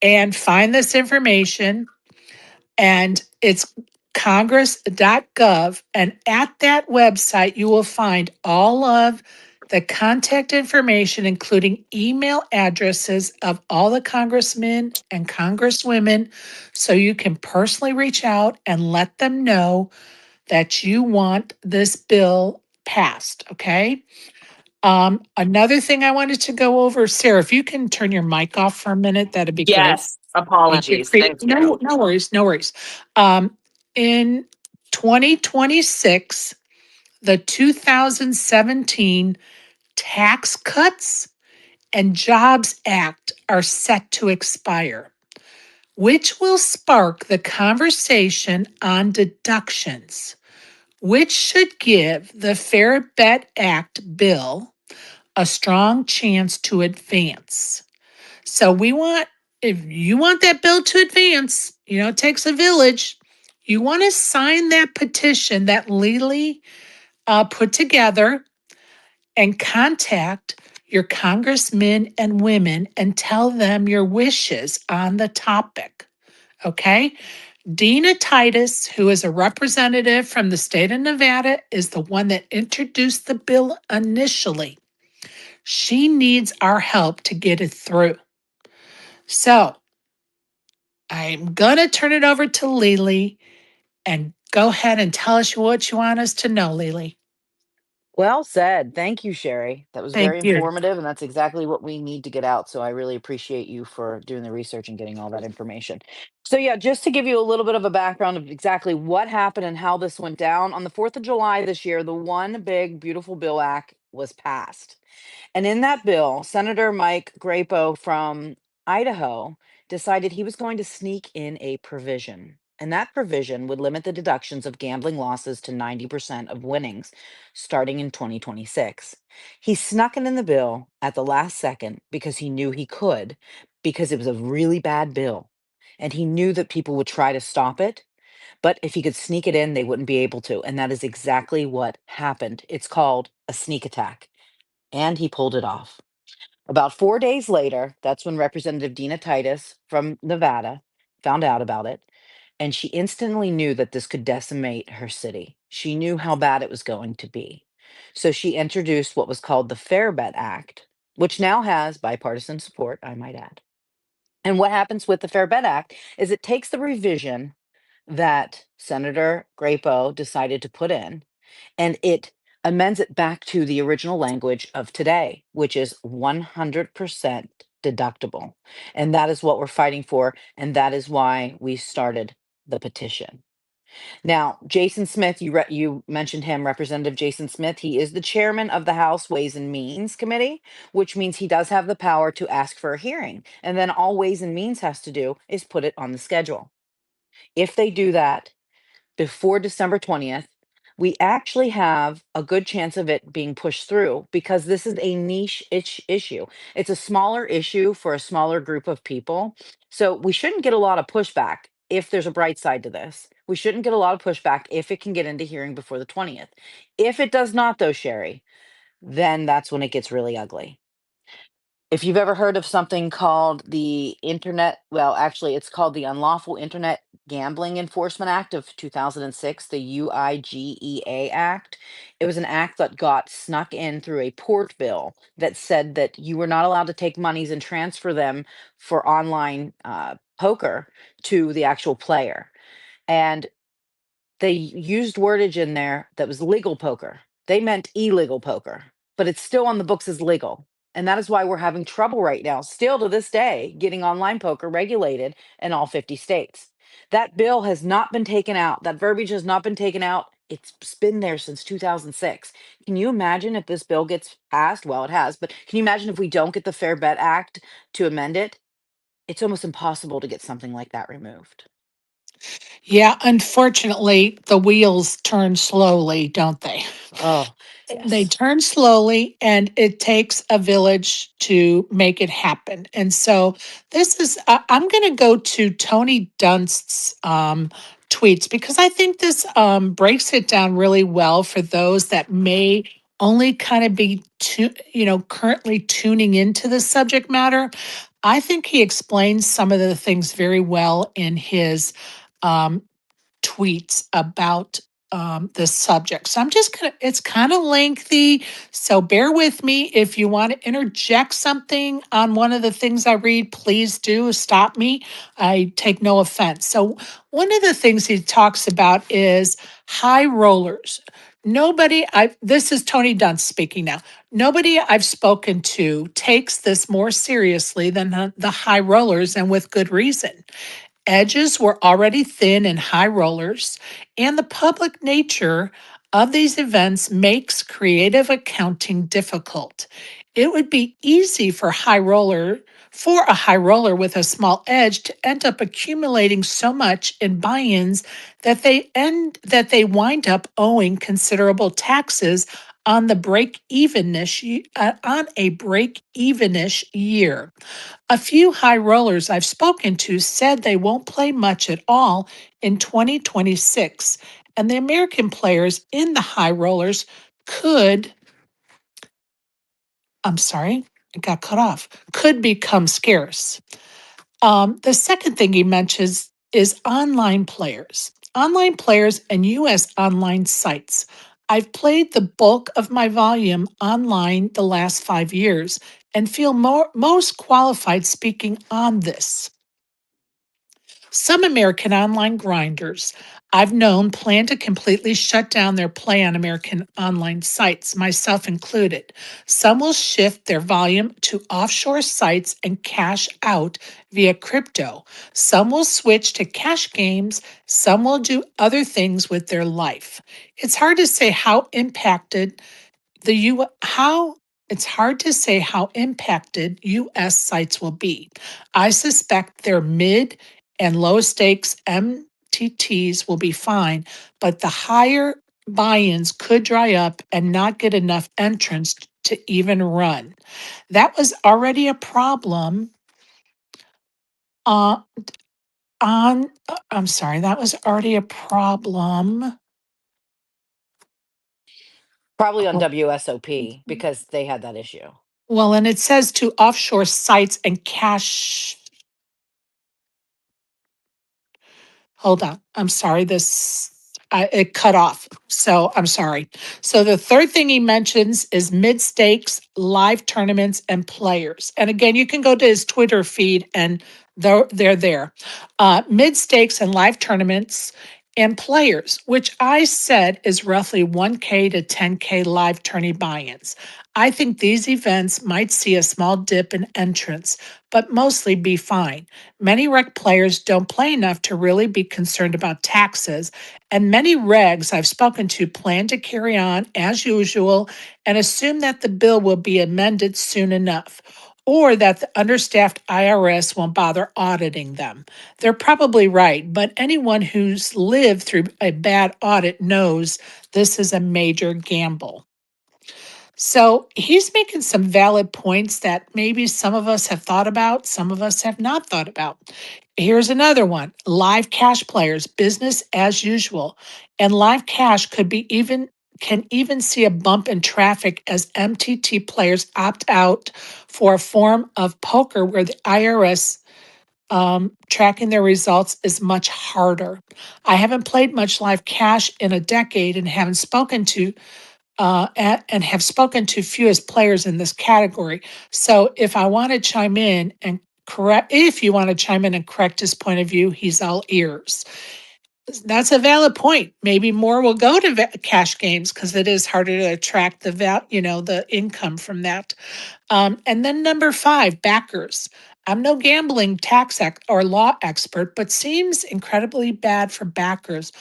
and find this information. And it's congress.gov. And at that website, you will find all of the contact information, including email addresses of all the congressmen and congresswomen. So you can personally reach out and let them know that you want this bill passed. Okay. Another thing I wanted to go over, Sarah, if you can turn your mic off for a minute, that'd be great. Yes, Thank you. apologies. Thank you. No worries, no worries. In 2026, the 2017 Tax Cuts and Jobs Act are set to expire, which will spark the conversation on deductions, which should give the Fair Bet Act bill a strong chance to advance. So if you want that bill to advance, it takes a village. You want to sign that petition that Lele put together and contact your congressmen and women and tell them your wishes on the topic. Okay? Dina Titus, who is a representative from the state of Nevada, is the one that introduced the bill initially. She needs our help to get it through. So I'm going to turn it over to Lele and go ahead and tell us what you want us to know, Lele. Well said. Thank you, Sherry. That was very Thank you. informative, and that's exactly what we need to get out. So I really appreciate you for doing the research and getting all that information. So, yeah, just to give you a little bit of a background of exactly what happened and how this went down, on the 4th of July this year, the One Big Beautiful Bill Act was passed. And in that bill, Senator Mike Grapo from Idaho decided he was going to sneak in a provision. And that provision would limit the deductions of gambling losses to 90% of winnings starting in 2026. He snuck it in the bill at the last second because he knew he could, because it was a really bad bill. And he knew that people would try to stop it. But if he could sneak it in, they wouldn't be able to. And that is exactly what happened. It's called a sneak attack. And he pulled it off. About 4 days later, that's when Representative Dina Titus from Nevada found out about it. And she instantly knew that this could decimate her city. She knew how bad it was going to be. So she introduced what was called the Fair Bet Act, which now has bipartisan support, I might add. And what happens with the Fair Bet Act is it takes the revision that Senator Grapo decided to put in, and it amends it back to the original language of today, which is 100% deductible. And that is what we're fighting for. And that is why we started the petition. Now, Jason Smith, you mentioned him, Representative Jason Smith. He is the chairman of the House Ways and Means Committee, which means he does have the power to ask for a hearing. And then all Ways and Means has to do is put it on the schedule. If they do that before December 20th, we actually have a good chance of it being pushed through because this is a niche issue. It's a smaller issue for a smaller group of people. So we shouldn't get a lot of pushback if there's a bright side to this. We shouldn't get a lot of pushback if it can get into hearing before the 20th. If it does not, though, Sherry, then that's when it gets really ugly. If you've ever heard of something called the actually, it's called the Unlawful Internet Gambling Enforcement Act of 2006, the UIGEA Act. It was an act that got snuck in through a port bill that said that you were not allowed to take monies and transfer them for online poker to the actual player. And they used wordage in there that was legal poker. They meant illegal poker, but it's still on the books as legal. And that is why we're having trouble right now, still to this day, getting online poker regulated in all 50 states. That bill has not been taken out. That verbiage has not been taken out. It's been there since 2006. Can you imagine if this bill gets passed? Well, it has, but can you imagine if we don't get the Fair Bet Act to amend it? It's almost impossible to get something like that removed. Yeah, unfortunately, the wheels turn slowly, don't they? Oh, They yes. turn slowly, and it takes a village to make it happen. And so, I'm going to go to Tony Dunst's tweets because I think this breaks it down really well for those that may only kind of be, currently tuning into the subject matter. I think he explains some of the things very well in his um, tweets about this subject. So I'm just gonna, it's kind of lengthy. So bear with me. If you want to interject something on one of the things I read, please do stop me. I take no offense. So one of the things he talks about is high rollers. This is Tony Dunst speaking now. Nobody I've spoken to takes this more seriously than the high rollers, and with good reason. Edges were already thin in high rollers, and the public nature of these events makes creative accounting difficult. It would be easy for a high roller with a small edge to end up accumulating so much in buy-ins that they wind up owing considerable taxes on on a break-evenish year. A few high rollers I've spoken to said they won't play much at all in 2026, and the American players in the high rollers could, I'm sorry, it got cut off, could become scarce. The second thing he mentions is online players. Online players and U.S. online sites. I've played the bulk of my volume online the last 5 years and feel most qualified speaking on this. Some American online grinders I've known plan to completely shut down their play on American online sites, myself included. Some will shift their volume to offshore sites and cash out via crypto. Some will switch to cash games. Some will do other things with their life. It's hard to say how impacted the U how it's hard to say how impacted US sites will be. I suspect their mid and low stakes MTTs will be fine, but the higher buy-ins could dry up and not get enough entrants to even run. That was already a problem uh, I'm sorry, that was already a problem. Probably on WSOP because they had that issue. Well, and it says to offshore sites and cash. Hold on. I'm sorry. It cut off. So I'm sorry. So the third thing he mentions is mid stakes, live tournaments, and players. And again, you can go to his Twitter feed and they're there. Mid stakes and live tournaments and players, which I said is roughly 1K to 10K live tourney buy-ins. I think these events might see a small dip in entrance, but mostly be fine. Many rec players don't play enough to really be concerned about taxes, and many regs I've spoken to plan to carry on as usual and assume that the bill will be amended soon enough, or that the understaffed IRS won't bother auditing them. They're probably right, but anyone who's lived through a bad audit knows this is a major gamble. So he's making some valid points that maybe some of us have thought about, some of us have not thought about. Here's another one: live cash players, business as usual. And live cash could be even can even see a bump in traffic as MTT players opt out for a form of poker where the IRS tracking their results is much harder. I haven't played much live cash in a decade and haven't spoken to and have spoken to fewest players in this category. So if I want to chime in and correct, if you want to chime in and correct his point of view, he's all ears. That's a valid point. Maybe more will go to cash games because it is harder to attract the income from that. And then number 5, backers. I'm no gambling or law expert, but seems incredibly bad for backers.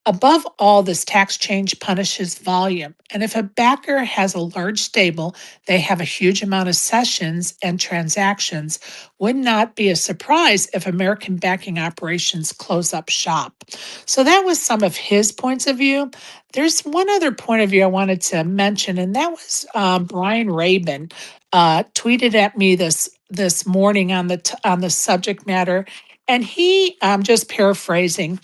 Above all, this tax change punishes volume. And if a backer has a large stable, they have a huge amount of sessions and transactions. Would not be a surprise if American banking operations close up shop. So that was some of his points of view. There's one other point of view I wanted to mention, and that was Brian Rabin tweeted at me this morning on the subject matter, and he just paraphrasing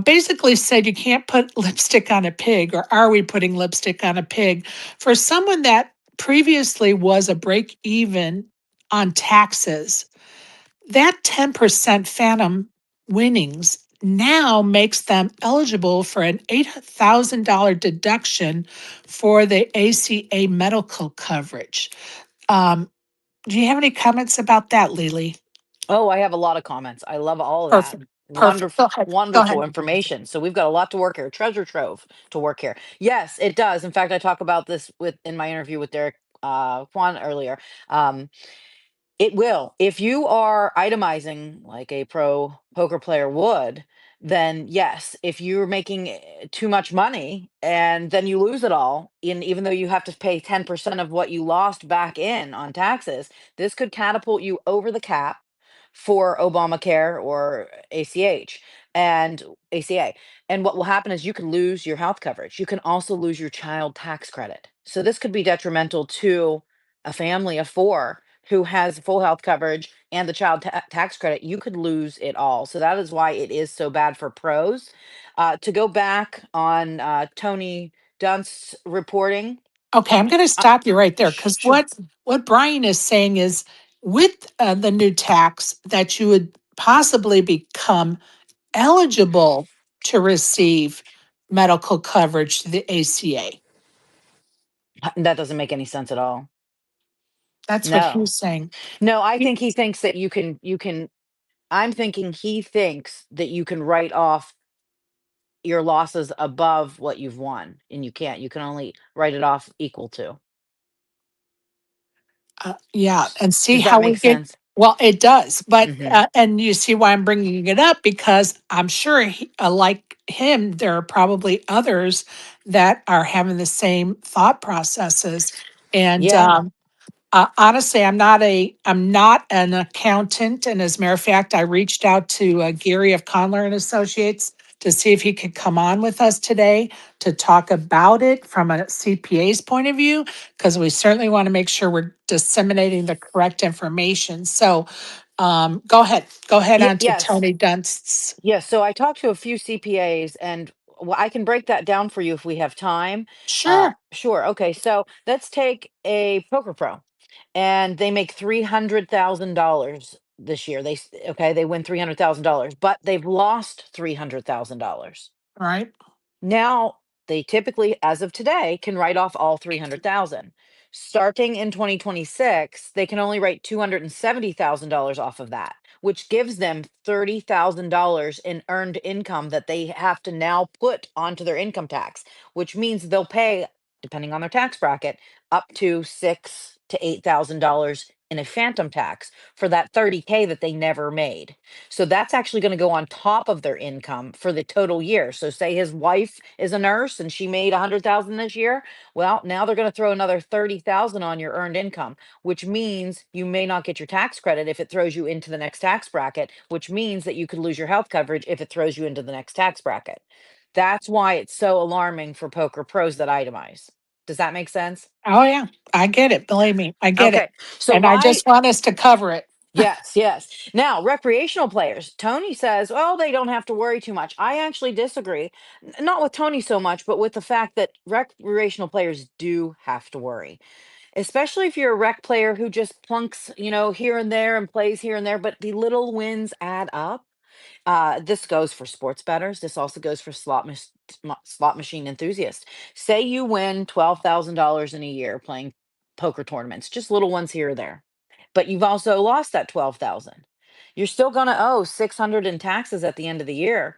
basically said you can't put lipstick on a pig, or are we putting lipstick on a pig? For someone that previously was a break even on taxes, that 10% phantom winnings now makes them eligible for an $8,000 deduction for the ACA medical coverage. Um, do you have any comments about that, Lele? Oh, I have a lot of comments. I love all of that. Perfect. Perfect. Wonderful, Go ahead. Go wonderful ahead. information. So we've got a lot to work here. Treasure trove to work here. Yes, it does. In fact, I talk about this in my interview with Derek Kwan earlier. Um, it will. If you are itemizing like a pro poker player would, then yes, if you're making too much money and then you lose it all, even though you have to pay 10% of what you lost back in on taxes, this could catapult you over the cap for Obamacare or ACH and ACA. And what will happen is you can lose your health coverage. You can also lose your child tax credit. So this could be detrimental to a family of 4 who has full health coverage and the child tax credit. You could lose it all. So that is why it is so bad for pros. To go back on Tony Dunst's reporting. Okay, I'm going to Uh, stop you right there because sure. what Brian is saying is with the new tax that you would possibly become eligible to receive medical coverage through the ACA. That doesn't make any sense at all. That's what No. he's saying. No, I He- think he thinks that you can I'm thinking he thinks that you can write off your losses above what you've won, and you can't. You can only write it off equal to. yeah, and see Does that how we make get. sense? Well, it does, but Mhm. and you see why I'm bringing it up because I'm sure like him, there are probably others that are having the same thought processes, and Yeah. honestly, I'm not an accountant, and as a matter of fact, I reached out to Gary of Conler and Associates to see if he could come on with us today to talk about it from a CPA's point of view, because we certainly want to make sure we're disseminating the correct information. So, go ahead on to Yes. Tony Dunst's. Yes. So I talked to a few CPAs, and I can break that down for you if we have time. Sure. Sure. Okay. So let's take a poker pro, and they make $300,000 this year. They win $300,000, but they've lost $300,000. All right. Now, they typically, as of today, can write off all 300,000. Starting in 2026, they can only write $270,000 off of that, which gives them $30,000 in earned income that they have to now put onto their income tax, which means they'll pay, depending on their tax bracket, up to $6,000 to $8,000 in a phantom tax for that 30K that they never made. So that's actually going to go on top of their income for the total year. So say his wife is a nurse and she made 100,000 this year. Well, now they're going to throw another 30,000 on your earned income, which means you may not get your tax credit if it throws you into the next tax bracket, which means that you could lose your health coverage if it throws you into the next tax bracket. That's why it's so alarming for poker pros that itemize. Does that make sense? Oh, yeah. I get it. Believe me, I get it. Okay. So And I my just want us to cover it. Yes, yes. Now, recreational players, Tony says, well, they don't have to worry too much. I actually disagree. Not with Tony so much, but with the fact that recreational players do have to worry, especially if you're a rec player who just plunks, here and there and plays here and there, but the little wins add up. This goes for sports bettors. This also goes for slot machine enthusiasts. Say you win $12,000 in a year playing poker tournaments, just little ones here or there, but you've also lost that 12,000. You're still going to owe 600 in taxes at the end of the year,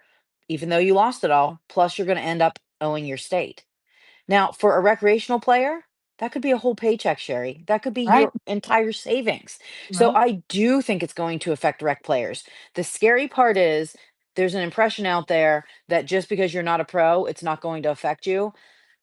even though you lost it all. Plus, you're going to end up owing your state. Now, for a recreational player, that could be a whole paycheck, Sherry. That could be Right. your entire savings. So Well, I do think it's going to affect rec players. The scary part is there's an impression out there that just because you're not a pro, it's not going to affect you.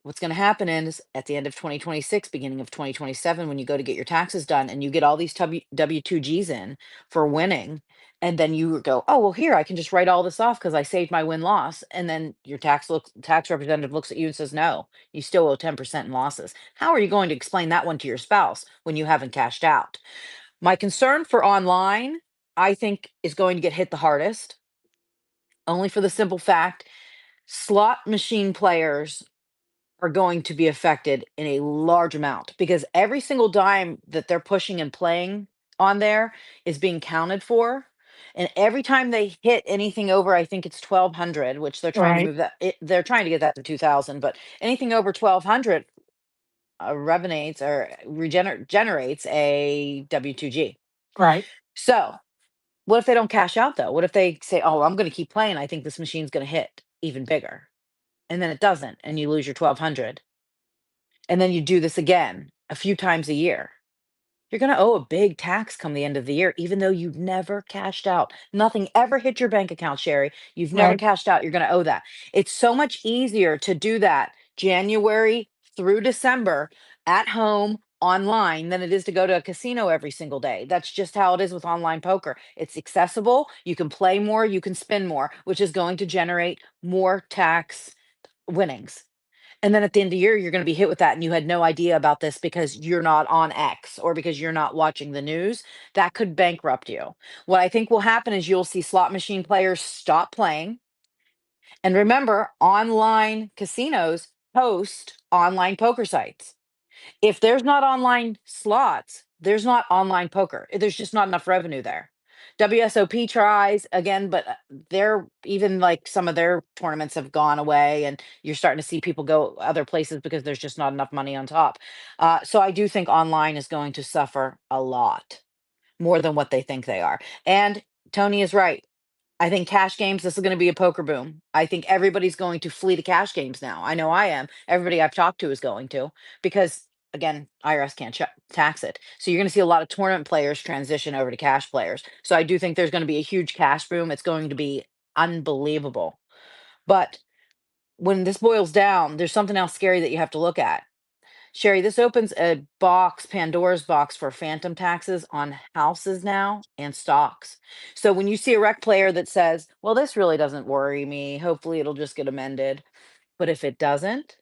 What's going to happen is at the end of 2026, beginning of 2027, when you go to get your taxes done and you get all these W2Gs in for winning, and then you go, oh, well, here, I can just write all this off because I saved my win loss. And then your tax representative looks at you and says, no, you still owe 10% in losses. How are you going to explain that one to your spouse when you haven't cashed out? My concern for online, I think, is going to get hit the hardest, only for the simple fact slot machine players are going to be affected in a large amount because every single dime that they're pushing and playing on there is being counted for. And every time they hit anything over, I think it's 1,200, which they're trying to right, move they're trying to get that to 2,000, but anything over 1,200 revenates or generates a W2G. right, So what if they don't cash out though? What if they say, oh, I'm going to keep playing. I think this machine's going to hit even bigger. And then it doesn't, and you lose your 1,200. And then you do this again a few times a year. You're going to owe a big tax come the end of the year, even though you've never cashed out. Nothing ever hit your bank account, Sherry. You've never right, cashed out. You're going to owe that. It's so much easier to do that January through December at home online than it is to go to a casino every single day. That's just how it is with online poker. It's accessible. You can play more, you can spin more, which is going to generate more tax winnings. And then at the end of the year, you're going to be hit with that. And you had no idea about this because you're not on X or because you're not watching the news. That could bankrupt you. What I think will happen is you'll see slot machine players stop playing. And remember, online casinos host online poker sites. If there's not online slots, there's not online poker. There's just not enough revenue there. WSOP tries again, but they're even like some of their tournaments have gone away, and you're starting to see people go other places because there's just not enough money on top. So I do think online is going to suffer a lot more than what they think they are. And Tony is right. I think cash games, this is going to be a poker boom. I think everybody's going to flee to cash games now. I know I am. Everybody I've talked to is going to because, again, IRS can't tax it. So you're going to see a lot of tournament players transition over to cash players. So I do think there's going to be a huge cash boom. It's going to be unbelievable. But when this boils down, there's something else scary that you have to look at. Sherry, this opens a box, Pandora's box for phantom taxes on houses now and stocks. So when you see a rec player that says, well, this really doesn't worry me, hopefully it'll just get amended. But if it doesn't,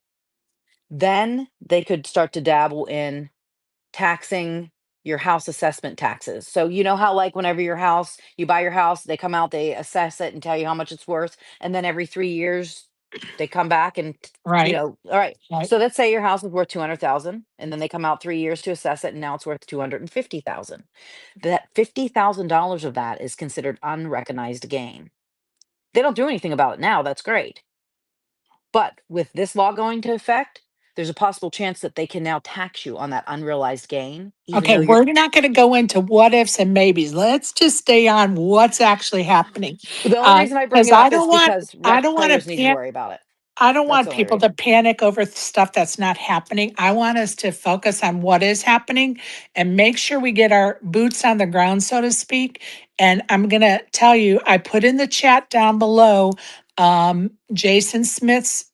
then they could start to dabble in taxing your house assessment taxes. So you know how like whenever you buy your house, they come out, they assess it and tell you how much it's worth, and then every 3 years they come back and right, all right. right, So let's say your house is worth 200,000 and then they come out 3 years to assess it and now it's worth 250,000. That $50,000 of that is considered unrecognized gain. They don't do anything about it now. That's great. But with this law going to effect, there's a possible chance that they can now tax you on that unrealized gain, even Okay, though you're. we're not going to go into what ifs and maybes. Let's just stay on what's actually happening. The only reason I bring Because it up is because I rec don't want players to need to worry about it. I don't That's want the only people to reason. panic over stuff that's not happening. I want us to focus on what is happening and make sure we get our boots on the ground, so to speak. And I'm going to tell you, I put in the chat down below Jason Smith's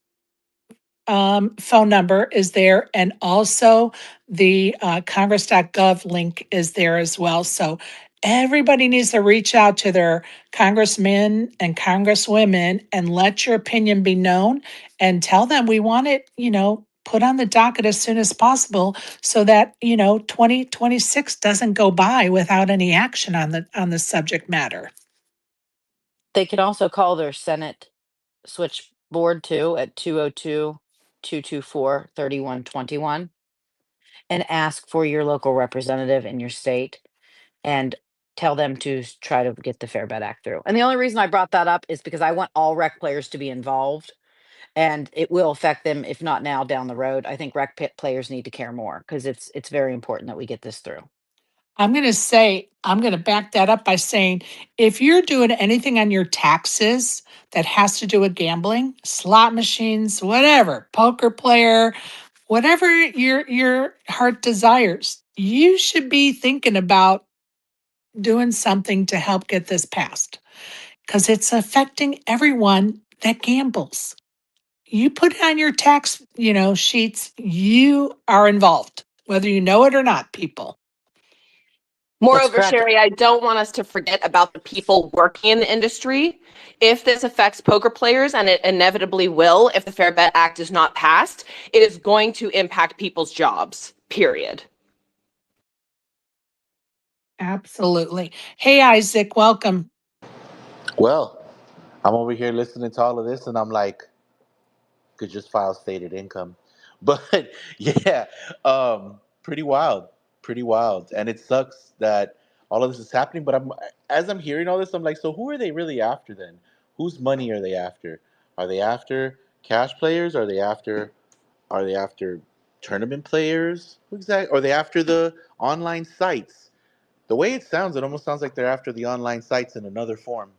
phone number is there, and also the congress.gov link is there as well. So everybody needs to reach out to their congressmen and congresswomen and let your opinion be known and tell them we want it, put on the docket as soon as possible so that, 2026 doesn't go by without any action on the subject matter. They can also call their Senate switchboard too at 202-224-3121 and ask for your local representative in your state and tell them to try to get the Fair Bet Act through. And the only reason I brought that up is because I want all rec players to be involved, and it will affect them, if not now, down the road. I think rec pit players need to care more because it's very important that we get this through. I'm going to back that up by saying if you're doing anything on your taxes that has to do with gambling, slot machines, whatever, poker player, whatever your heart desires, you should be thinking about doing something to help get this passed because it's affecting everyone that gambles. You put it on your tax, sheets, you are involved, whether you know it or not, people. That's Moreover, correct. Sherry, I don't want us to forget about the people working in the industry. If this affects poker players, and it inevitably will if the Fair Bet Act is not passed, it is going to impact people's jobs, period. Absolutely. Hey, Isaac, welcome. Well, I'm over here listening to all of this, and I'm like, could just file stated income. But yeah, pretty wild, pretty wild. And it sucks that all of this is happening. But as I'm hearing all this, I'm like, so who are they really after then? Whose money are they after? Are they after cash players? Are they after tournament players? Who exactly? Are they after the online sites? The way it sounds, it almost sounds like they're after the online sites in another form.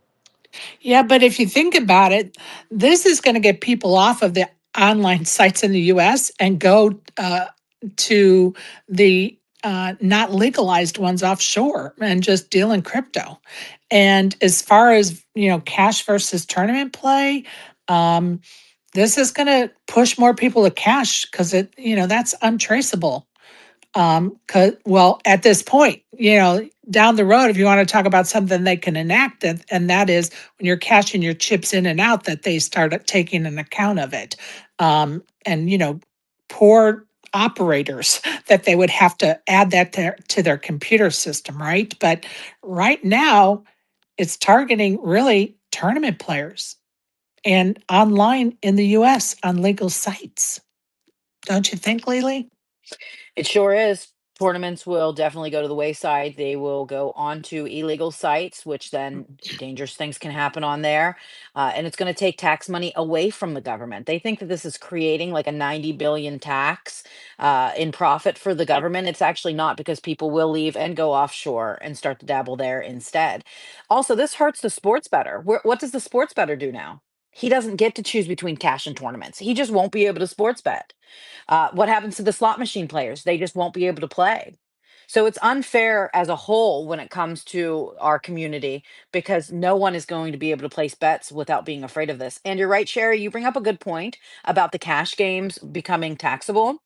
Yeah, but if you think about it, this is going to get people off of the online sites in the US and go to the not legalized ones offshore and just deal in crypto. And as far as, cash versus tournament play, um, this is going to push more people to cash because that's untraceable. 'Cause, well, at this point, down the road, if you want to talk about something they can enact, and that is when you're cashing your chips in and out, that they start taking an account of it. And, poor operators that they would have to add that to their computer system, right? But right now, it's targeting really tournament players and online in the US on legal sites. Don't you think, Lele? It sure is. Tournaments will definitely go to the wayside. They will go onto illegal sites, which then dangerous things can happen on there. And it's going to take tax money away from the government. They think that this is creating like a 90 billion tax in profit for the government. It's actually not, because people will leave and go offshore and start to dabble there instead. Also, this hurts the sports bettor. What does the sports bettor do now? He doesn't get to choose between cash and tournaments. He just won't be able to sports bet. What happens to the slot machine players? They just won't be able to play. So it's unfair as a whole when it comes to our community, because no one is going to be able to place bets without being afraid of this. And you're right, Sherry, you bring up a good point about the cash games becoming taxable.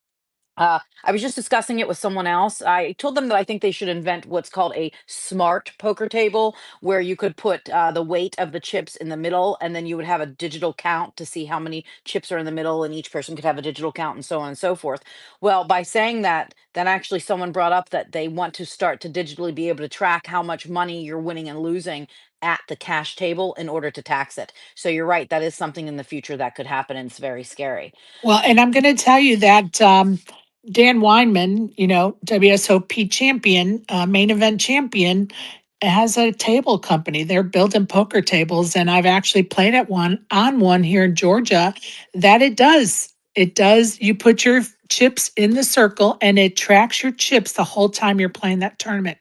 I was just discussing it with someone else. I told them that I think they should invent what's called a smart poker table, where you could put the weight of the chips in the middle, and then you would have a digital count to see how many chips are in the middle, and each person could have a digital count, and so on and so forth. Well, by saying that, then actually someone brought up that they want to start to digitally be able to track how much money you're winning and losing at the cash table in order to tax it. So you're right, that is something in the future that could happen, and it's very scary. Well, and I'm going to tell you that Dan Weinman, WSOP champion, main event champion, has a table company. They're building poker tables, and I've actually played at one here in Georgia. That it does. It does. You put your chips in the circle and it tracks your chips the whole time you're playing that tournament,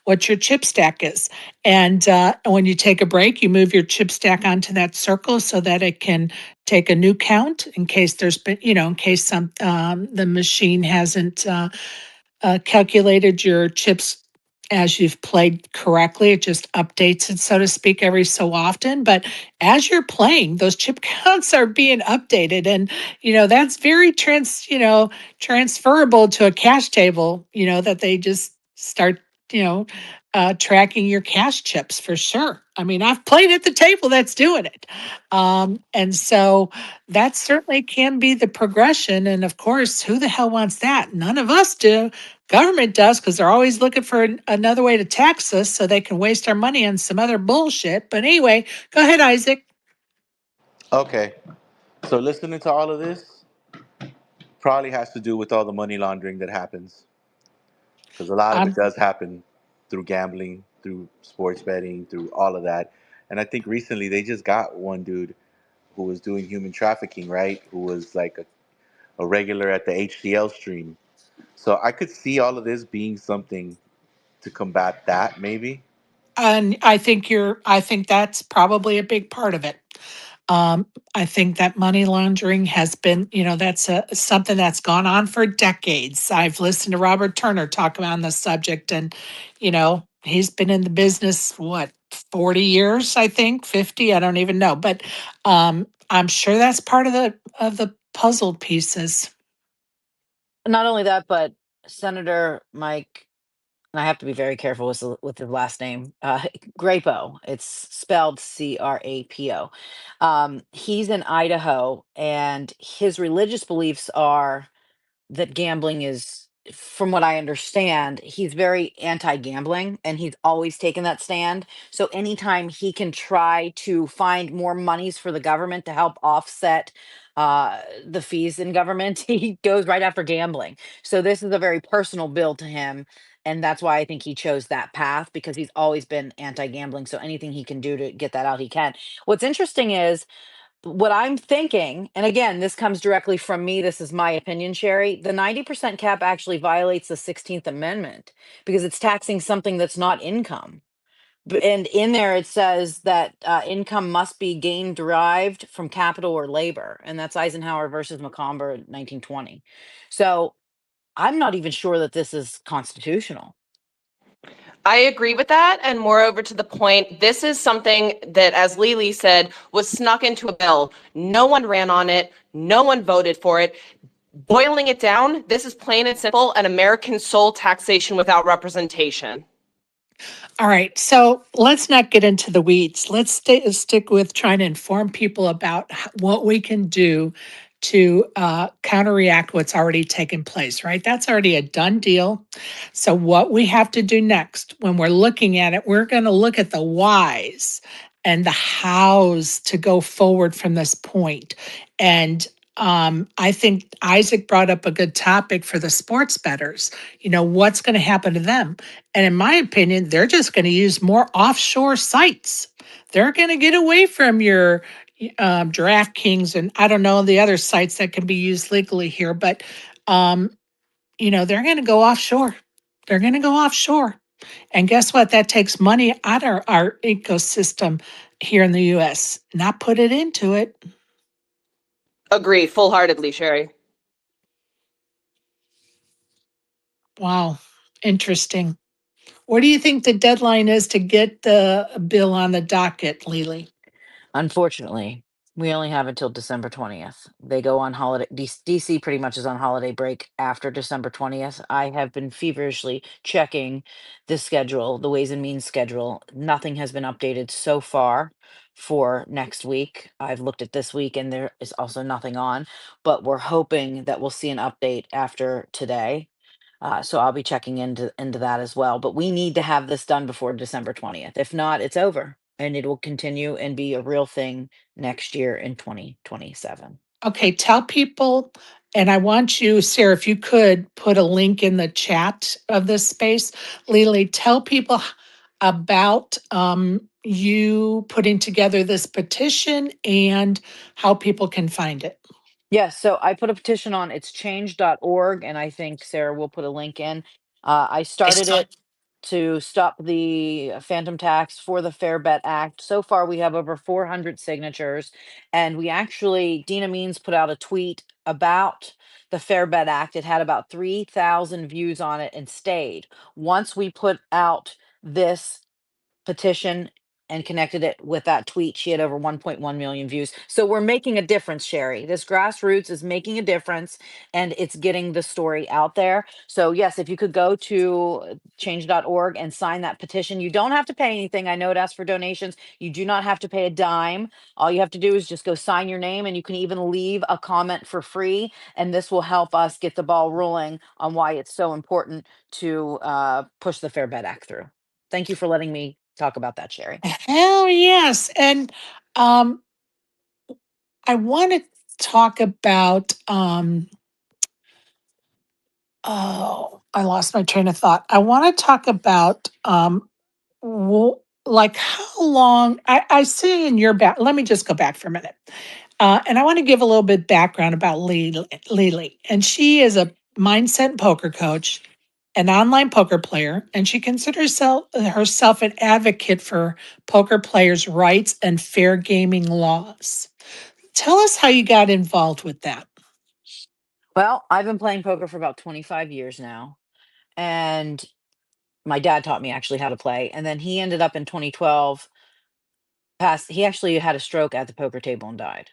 what your chip stack is. And when you take a break, you move your chip stack onto that circle so that it can take a new count in case there's been, in case the machine hasn't calculated your chips as you've played correctly. It just updates it, so to speak, every so often. But as you're playing, those chip counts are being updated. And, that's very transferable to a cash table, that they just start, you know, tracking your cash chips for sure. I mean, I've played at the table that's doing it. And so that certainly can be the progression. And of course, who the hell wants that? None of us do. Government does because they're always looking for another way to tax us so they can waste our money on some other bullshit. But anyway, go ahead, Isaac. Okay. So listening to all of this probably has to do with all the money laundering that happens, because a lot of it Um, does happen through gambling, through sports betting, through all of that. And I think recently they just got one dude who was doing human trafficking, right? Who was like a regular at the HCL stream. So I could see all of this being something to combat that, maybe. and I think that's probably a big part of it. Um, I think that money laundering has been, that's something that's gone on for decades. I've listened to Robert Turner talk about the subject, and, he's been in the business, what, 40 years, I think, 50, I don't even know. But I'm sure that's part of the puzzle pieces. Not only that, but Senator Mike, and I have to be very careful with his last name, Grapo. It's spelled Crapo. He's in Idaho, and his religious beliefs are that gambling is, from what I understand, he's very anti-gambling and he's always taken that stand. So anytime he can try to find more monies for the government to help offset the fees in government, he goes right after gambling. So this is a very personal bill to him. And that's why I think he chose that path, because he's always been anti-gambling. So anything he can do to get that out, he can. What's interesting is what I'm thinking, and again, this comes directly from me, this is my opinion, Sherry, the 90% cap actually violates the 16th Amendment because it's taxing something that's not income. And in there, it says that income must be gain derived from capital or labor. And that's Eisenhower versus Macomber in 1920. So I'm not even sure that this is constitutional. I agree with that. And moreover, to the point, this is something that, as Lele said, was snuck into a bill. No one ran on it. No one voted for it. Boiling it down, this is plain and simple an American soul taxation without representation. All right, so let's not get into the weeds. Let's stick with trying to inform people about what we can do to counteract what's already taken place, right? That's already a done deal. So, what we have to do next when we're looking at it, we're going to look at the whys and the hows to go forward from this point. And I think Isaac brought up a good topic for the sports bettors. What's going to happen to them? And in my opinion, they're just going to use more offshore sites. They're going to get away from your DraftKings and I don't know the other sites that can be used legally here, but they're going to go offshore. They're going to go offshore. And guess what? That takes money out of our ecosystem here in the US, not put it into it. Agree full-heartedly, Sherry. Wow. Interesting. What do you think the deadline is to get the bill on the docket, Lele? Unfortunately, we only have until December 20th. They go on holiday. DC pretty much is on holiday break after December 20th. I have been feverishly checking the schedule, the Ways and Means schedule. Nothing has been updated so far for next week. I've looked at this week and there is also nothing on, but we're hoping that we'll see an update after today. So I'll be checking into that as well. But we need to have this done before December 20th. If not, it's over and it will continue and be a real thing next year in 2027. Okay, tell people, and I want you, Sarah, if you could put a link in the chat of this space. Lele, tell people about you putting together this petition and how people can find it. Yes, so I put a petition on, it's change.org, and I think Sarah will put a link in. I started it to stop the phantom tax for the Fair Bet Act. So far, we have over 400 signatures, and we actually, Dina Means put out a tweet about the Fair Bet Act. It had about 3,000 views on it and stayed. Once we put out this petition and connected it with that tweet, she had over 1.1 million views. So we're making a difference, Sherry. This grassroots is making a difference, and it's getting the story out there. So yes, if you could go to change.org and sign that petition. You don't have to pay anything. I know it asks for donations. You do not have to pay a dime. All you have to do is just go sign your name, and you can even leave a comment for free. And this will help us get the ball rolling on why it's so important to push the Fair Bet Act through. Thank you for letting me talk about that, Sherry. Hell yes. And I want to talk about oh, I lost my train of thought. I want to talk about like how long I see in your back. Let me just go back for a minute. And I want to give a little bit background about Lele. And she is a mindset and poker coach, an online poker player, and she considers herself an advocate for poker players' rights and fair gaming laws. Tell us how you got involved with that. Well, I've been playing poker for about 25 years now. And my dad taught me actually how to play. And then he ended up in 2012, he actually had a stroke at the poker table and died.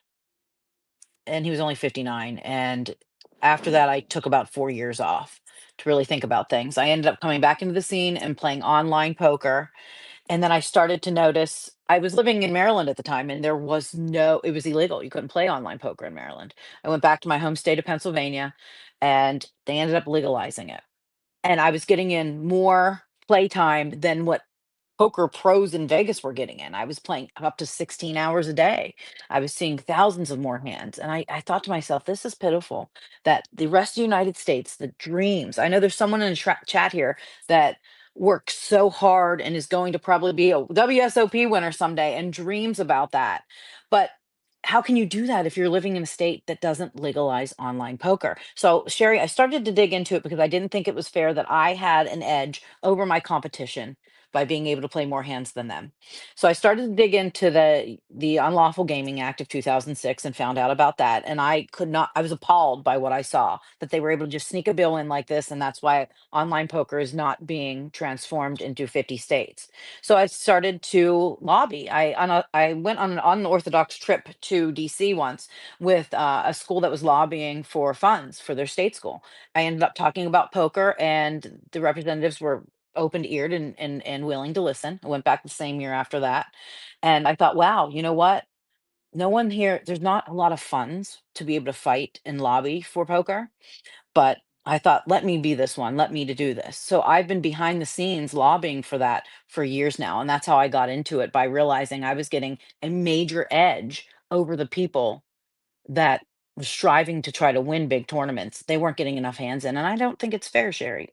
And he was only 59. And after that, I took about 4 years off to really think about things. I ended up coming back into the scene and playing online poker. And then I started to notice, I was living in Maryland at the time, and it was illegal. You couldn't play online poker in Maryland. I went back to my home state of Pennsylvania, and they ended up legalizing it. And I was getting in more playtime than what poker pros in Vegas were getting in. I was playing up to 16 hours a day. I was seeing thousands of more hands. And I thought to myself, this is pitiful that the rest of the United States, the dreams, I know there's someone in the chat here that works so hard and is going to probably be a WSOP winner someday and dreams about that. But how can you do that if you're living in a state that doesn't legalize online poker? So, Sherry, I started to dig into it because I didn't think it was fair that I had an edge over my competition by being able to play more hands than them. So I started to dig into the Unlawful Gaming Act of 2006 and found out about that. And I was appalled by what I saw, that they were able to just sneak a bill in like this. And that's why online poker is not being transformed into 50 states. So I started to lobby. I went on an unorthodox trip to DC once with a school that was lobbying for funds for their state school. I ended up talking about poker, and the representatives were open-eared and willing to listen. I went back the same year after that. And I thought, wow, you know what? No one here, there's not a lot of funds to be able to fight and lobby for poker. But I thought, let me be this one, let me to do this. So I've been behind the scenes lobbying for that for years now. And that's how I got into it, by realizing I was getting a major edge over the people that were striving to try to win big tournaments. They weren't getting enough hands in. And I don't think it's fair, Sherry.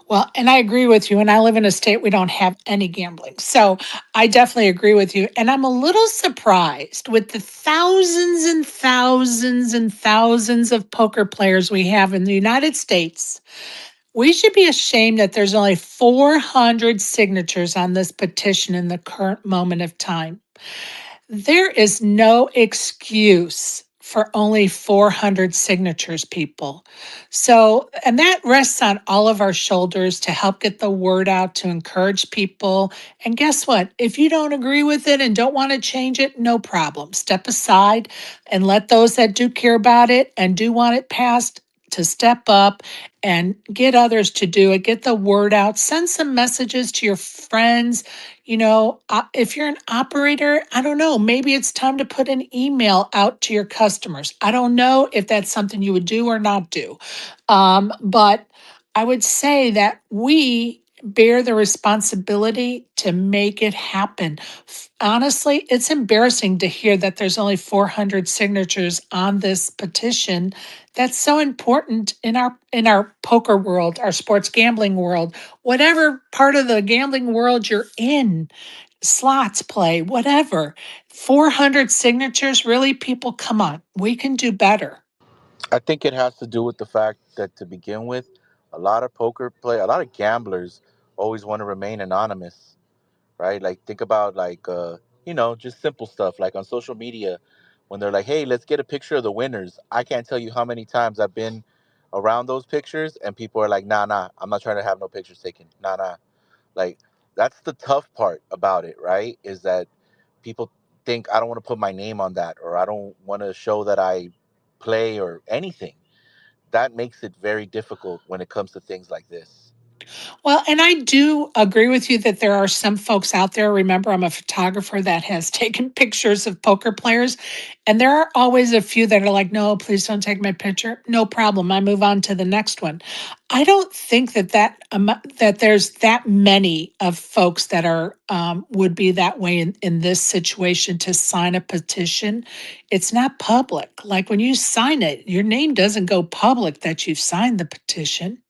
Well, and I agree with you. And I live in a state we don't have any gambling. So I definitely agree with you. And I'm a little surprised with the thousands and thousands and thousands of poker players we have in the United States. We should be ashamed that there's only 400 signatures on this petition in the current moment of time. There is no excuse for only 400 signatures, people. So, and that rests on all of our shoulders to help get the word out, to encourage people. And guess what? If you don't agree with it and don't want to change it, no problem. Step aside and let those that do care about it and do want it passed to step up and get others to do it. Get the word out. Send some messages to your friends. If you're an operator, I don't know, maybe it's time to put an email out to your customers. I don't know if that's something you would do or not do. But I would say that we bear the responsibility to make it happen. Honestly, it's embarrassing to hear that there's only 400 signatures on this petition. That's so important in our poker world, our sports gambling world, whatever part of the gambling world you're in. slots play, whatever. 400 signatures, really, people, come on, we can do better. I think it has to do with the fact that to begin with, a lot of gamblers always want to remain anonymous, right? Like think about just simple stuff like on social media when they're like, "Hey, let's get a picture of the winners." I can't tell you how many times I've been around those pictures and people are like, "Nah, nah, I'm not trying to have no pictures taken." Nah, nah. Like that's the tough part about it, right? Is that people think I don't want to put my name on that or I don't want to show that I play or anything. That makes it very difficult when it comes to things like this. Well, and I do agree with you that there are some folks out there. Remember, I'm a photographer that has taken pictures of poker players. And there are always a few that are like, no, please don't take my picture. No problem. I move on to the next one. I don't think that there's that many of folks that are would be that way in this situation to sign a petition. It's not public. Like when you sign it, your name doesn't go public that you've signed the petition.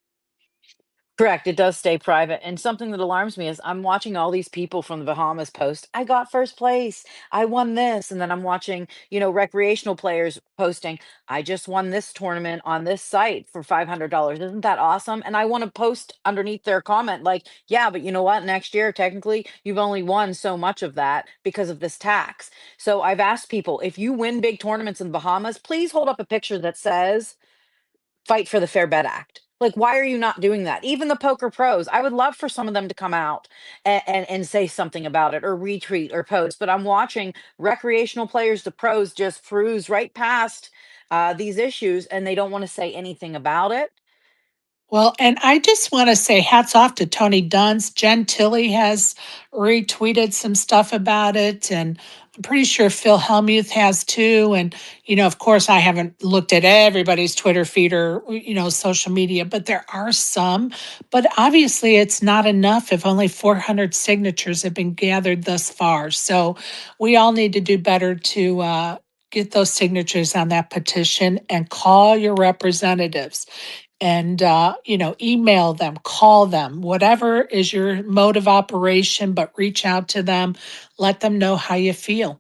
Correct. It does stay private. And something that alarms me is I'm watching all these people from the Bahamas post, I got first place. I won this. And then I'm watching, recreational players posting, I just won this tournament on this site for $500. Isn't that awesome? And I want to post underneath their comment, like, yeah, but you know what? Next year, technically, you've only won so much of that because of this tax. So I've asked people, if you win big tournaments in the Bahamas, please hold up a picture that says, fight for the Fair Bet Act. Like, why are you not doing that? Even the poker pros, I would love for some of them to come out and say something about it or retweet or post. But I'm watching recreational players to pros just cruise right past these issues and they don't want to say anything about it. Well, and I just want to say hats off to Tony Dunst. Jen Tilley has retweeted some stuff about it, and I'm pretty sure Phil Hellmuth has too. And, of course, I haven't looked at everybody's Twitter feed or, social media, but there are some. But obviously, it's not enough if only 400 signatures have been gathered thus far. So we all need to do better to get those signatures on that petition and call your representatives and email them, call them, whatever is your mode of operation, but reach out to them, let them know how you feel.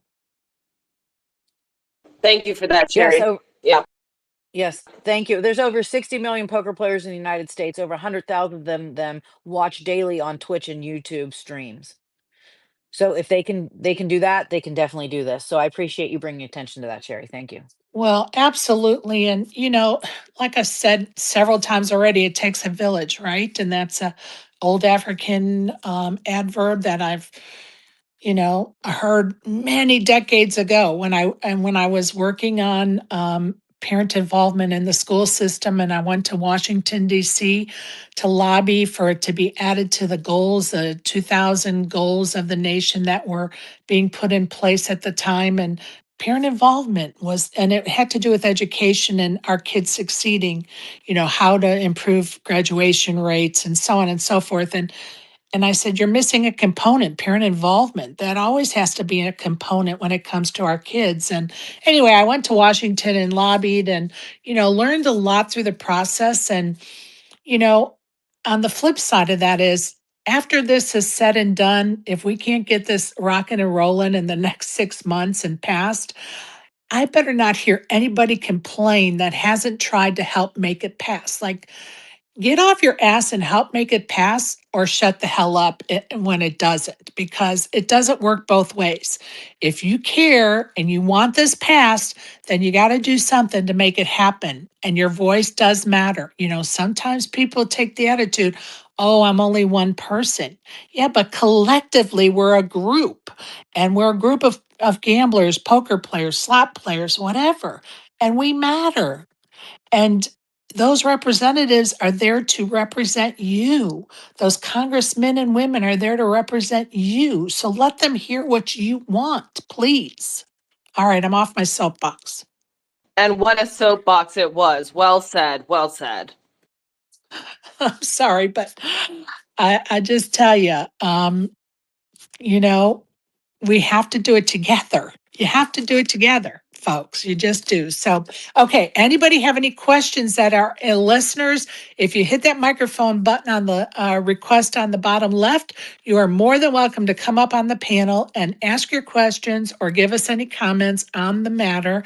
Thank you for that, Yes. Sherry. Yeah. Yes, thank you. There's over 60 million poker players in the United States. Over 100,000 of them watch daily on Twitch and YouTube streams. So if they can do that, they can definitely do this. So I appreciate you bringing attention to that, Sherry. Thank you. Well, absolutely. And, like I said several times already, it takes a village, right? And that's a old African adverb that I've heard many decades ago when I was working on parent involvement in the school system, and I went to Washington D.C. to lobby for it to be added to the goals, the 2000 goals of the nation that were being put in place at the time, and parent involvement was, and it had to do with education and our kids succeeding, how to improve graduation rates and so on and so forth. And I said, you're missing a component, parent involvement. That always has to be a component when it comes to our kids. And anyway, I went to Washington and lobbied and, learned a lot through the process. And, you know, on the flip side of that is after this is said and done, if we can't get this rocking and rolling in the next 6 months and past, I better not hear anybody complain that hasn't tried to help make it pass. Like, get off your ass and help make it pass or shut the hell up when it doesn't, because it doesn't work both ways. If you care and you want this passed, then you got to do something to make it happen. And your voice does matter. Sometimes people take the attitude, oh, I'm only one person. Yeah, but collectively, we're a group, and we're a group of gamblers, poker players, slot players, whatever. And we matter. And those representatives are there to represent you. Those congressmen and women are there to represent you. So let them hear what you want, please. All right, I'm off my soapbox. And what a soapbox it was. Well said. Well said. I'm sorry, but I just tell you, you know, we have to do it together. You have to do it together, folks. You just do. So, okay. Anybody have any questions that are listeners? If you hit that microphone button on the request on the bottom left, you are more than welcome to come up on the panel and ask your questions or give us any comments on the matter.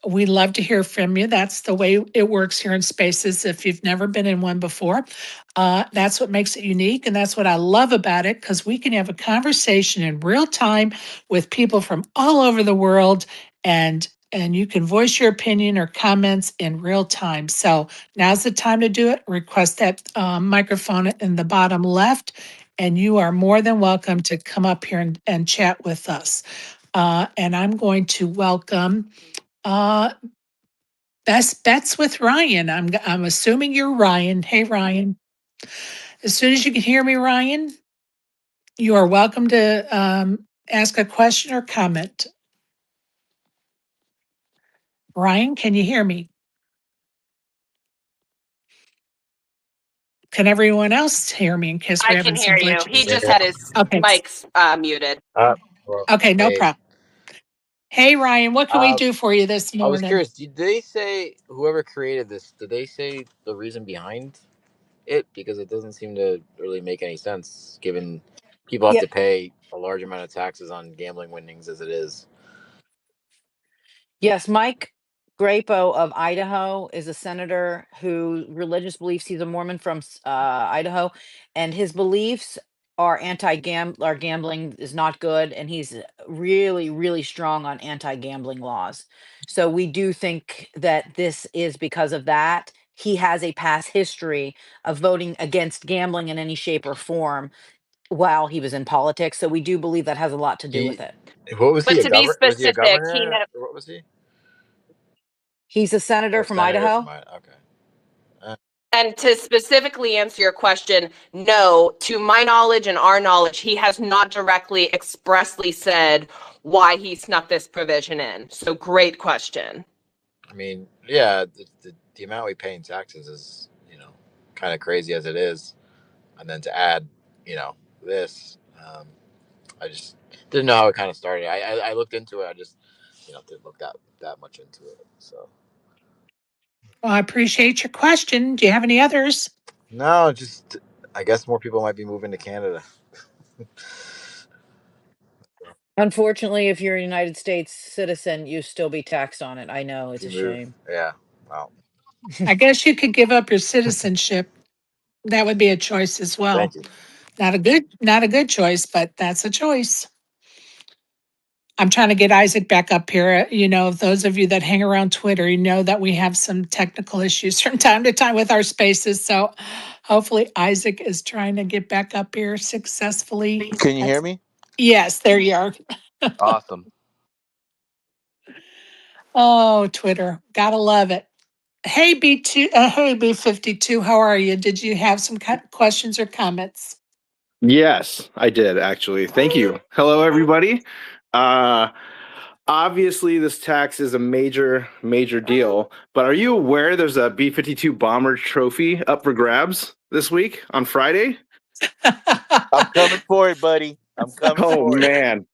We love to hear from you. That's the way it works here in Spaces. If you've never been in one before, that's what makes it unique. And that's what I love about it, because we can have a conversation in real time with people from all over the world, and you can voice your opinion or comments in real time. So now's the time to do it. Request that microphone in the bottom left, and you are more than welcome to come up here and chat with us. And I'm going to welcome Best Bets with Ryan. I'm assuming you're Ryan. Hey, Ryan. As soon as you can hear me, Ryan, you are welcome to ask a question or comment. Ryan, can you hear me? Can everyone else hear me in case we're I can having some hear you. He glitches? just had his Okay. mics muted. Well, Okay, no hey, problem. Hey, Ryan, what can we uh, do for you this I was morning? curious. Did they say whoever created this? Did they say the reason behind it? Because it doesn't seem to really make any sense, given people have Yeah. to pay a large amount of taxes on gambling winnings as it is. Yes, Mike Grapo of Idaho is a senator who religious beliefs, he's a Mormon from Idaho, and his beliefs are gambling is not good, and he's really, really strong on anti-gambling laws. So we do think that this is because of that. He has a past history of voting against gambling in any shape or form while he was in politics. So we do believe that has a lot to do with He, it. what was But he a to be governor? Was he a specific, he governor? had Or what was he? He's a senator Oh, from senator Idaho. from Idaho. Okay. Uh, and to specifically answer your question, no, to my knowledge and our knowledge, he has not directly expressly said why he snuck this provision in. So great question. I mean, yeah, the amount we pay in taxes is kind of crazy as it is, and then to add this. I just didn't know how it kind of started. I looked into it. I just didn't look that much into it. So Well, I appreciate your question. Do you have any others? no, just I guess more people might be moving to Canada. Unfortunately, if you're a United States citizen, you still be taxed on it. I know, If it's you a move, shame. yeah. Wow. I guess you could give up your citizenship. That would be a choice as well. Thank you. Not a good choice, but that's a choice. I'm trying to get Isaac back up here. Those of you that hang around Twitter, you know that we have some technical issues from time to time with our spaces. So hopefully Isaac is trying to get back up here successfully. Can you hear me? Yes, there you are. Awesome. Oh, Twitter. Gotta love it. Hey, B2, hey, B52, how are you? Did you have some questions or comments? Yes, I did actually. Thank you. Hello, everybody. Uh, Obviously, this tax is a major, major deal. But are you aware there's a B-52 bomber trophy up for grabs this week on Friday? I'm coming for it, buddy. I'm coming Oh for it. man.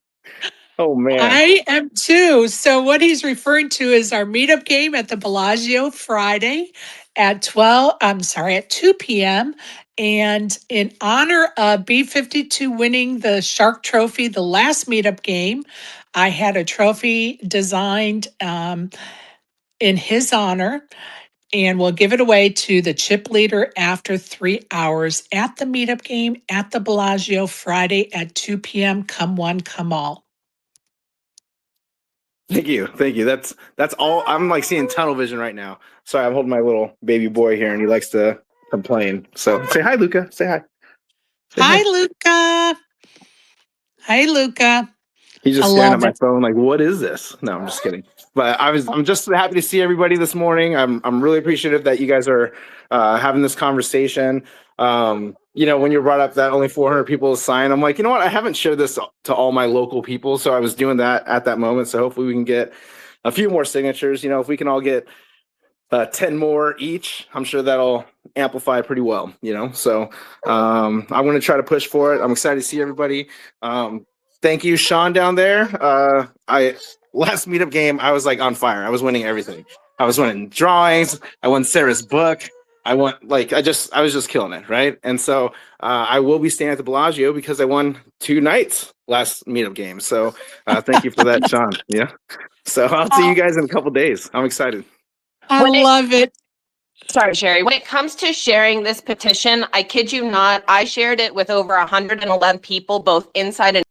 Oh man. I am too. So what he's referring to is our meetup game at the Bellagio Friday at 2 p.m. And in honor of B52 winning the Shark Trophy, the last meetup game, I had a trophy designed in his honor, and we'll give it away to the chip leader after 3 hours at the meetup game at the Bellagio Friday at 2 p.m. Come one, come all. Thank you. Thank you. That's all. I'm like seeing tunnel vision right now. Sorry, I'm holding my little baby boy here and he likes to complain. So say hi, Luca. Say hi. Say Hi, hi. Luca. Hi, Luca. He's I just staring at love my it. phone like, what is this? No, I'm just kidding. But I'm just happy to see everybody this morning. I'm really appreciative that you guys are having this conversation. When you brought up that only 400 people sign, I'm like, you know what? I haven't shared this to all my local people. So I was doing that at that moment. So hopefully we can get a few more signatures. If we can all get 10 more each, I'm sure that'll amplify pretty well, So I'm going to try to push for it. I'm excited to see everybody. Thank you, Sean, down there. I last meetup game, I was like on fire. I was winning everything. I was winning drawings. I won Sarah's book. I was just killing it, right? And so I will be staying at the Bellagio because I won 2 nights last meetup game. So thank you for that, Sean. Yeah. So I'll see you guys in a couple days. I'm excited. I When it love it. Sorry, Sherry. When it comes to sharing this petition, I kid you not, I shared it with over 111 people, both inside and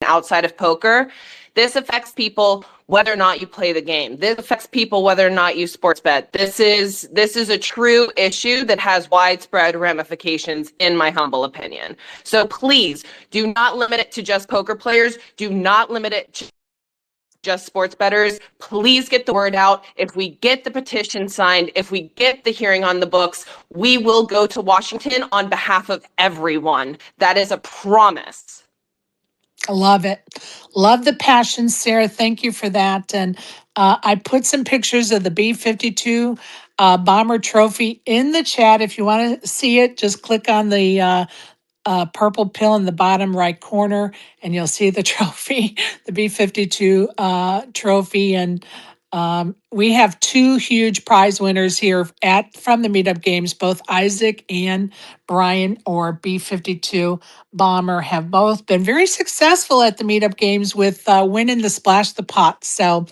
outside of poker. This affects people whether or not you play the game. This affects people whether or not you sports bet. This is a true issue that has widespread ramifications, in my humble opinion. So please do not limit it to just poker players. Do not limit it to just sports bettors. Please get the word out. If we get the petition signed, if we get the hearing on the books, we will go to Washington on behalf of everyone. That is a promise. I love it. Love the passion, Sarah. Thank you for that. And I put some pictures of the B-52 bomber trophy in the chat. If you want to see it, just click on the purple pill in the bottom right corner, and you'll see the trophy, the B-52 trophy. And we have 2 huge prize winners here from the meetup games. Both Isaac and Brian, or B-52 Bomber, have both been very successful at the meetup games with winning the Splash the Pot. So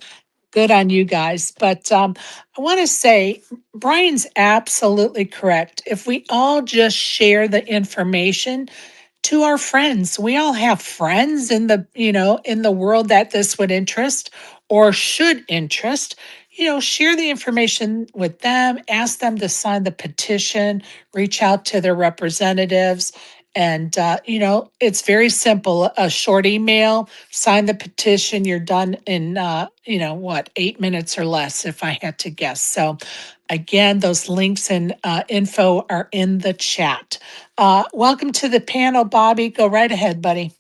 good on you guys. But I want to say Brian's absolutely correct. If we all just share the information to our friends, we all have friends in the, in the world that this would interest or should interest. Share the information with them, ask them to sign the petition, reach out to their representatives. And, it's very simple. A short email, sign the petition. You're done in, 8 minutes or less, if I had to guess. So, again, those links and info are in the chat. Welcome to the panel, Bobby. Go right ahead, buddy.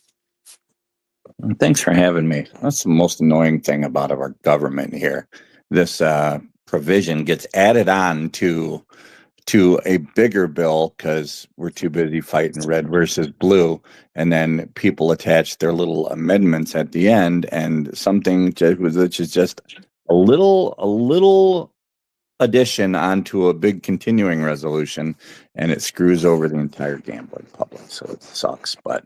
Thanks for having me. That's the most annoying thing about our government here. This provision gets added on to a bigger bill because we're too busy fighting red versus blue, and then people attach their little amendments at the end, and something which is just a little addition onto a big continuing resolution, and it screws over the entire gambling public. So it sucks, but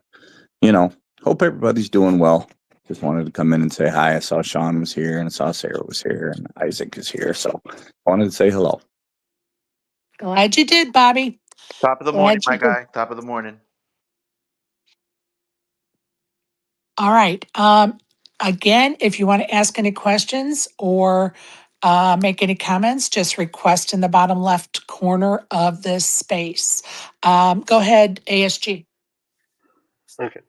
hope everybody's doing well. Just wanted to come in and say hi. I saw Sean was here, and I saw Sarah was here, and Isaac is here. So I wanted to say hello. Glad you did, Bobby. Top of the morning, my guy. Top of the morning. All right. Again, if you want to ask any questions or make any comments, just request in the bottom left corner of this space. Go ahead, ASG. Okay.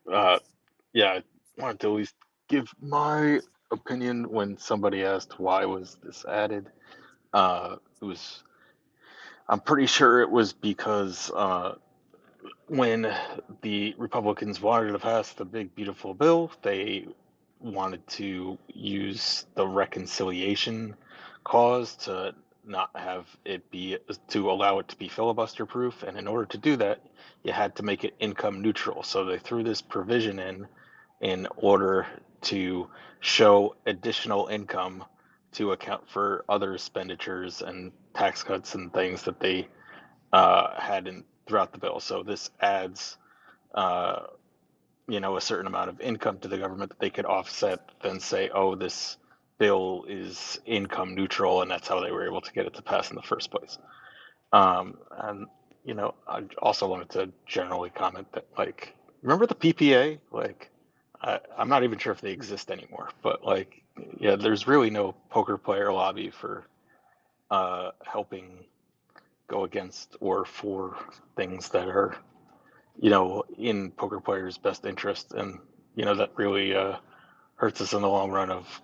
Yeah, I wanted to at least give my opinion when somebody asked why was this added. I'm pretty sure it was because when the Republicans wanted to pass the big beautiful bill, they wanted to use the reconciliation clause to not have it be, to allow it to be filibuster proof, and in order to do that you had to make it income neutral. So they threw this provision in order to show additional income to account for other expenditures and tax cuts and things that they had throughout the bill. So this adds a certain amount of income to the government that they could offset, then say, oh, this bill is income neutral, and that's how they were able to get it to pass in the first place. And I also wanted to generally comment that, like, remember the PPA? Like, I'm not even sure if they exist anymore, but yeah, there's really no poker player lobby for helping go against or for things that are in poker players' best interest, and that really hurts us in the long run of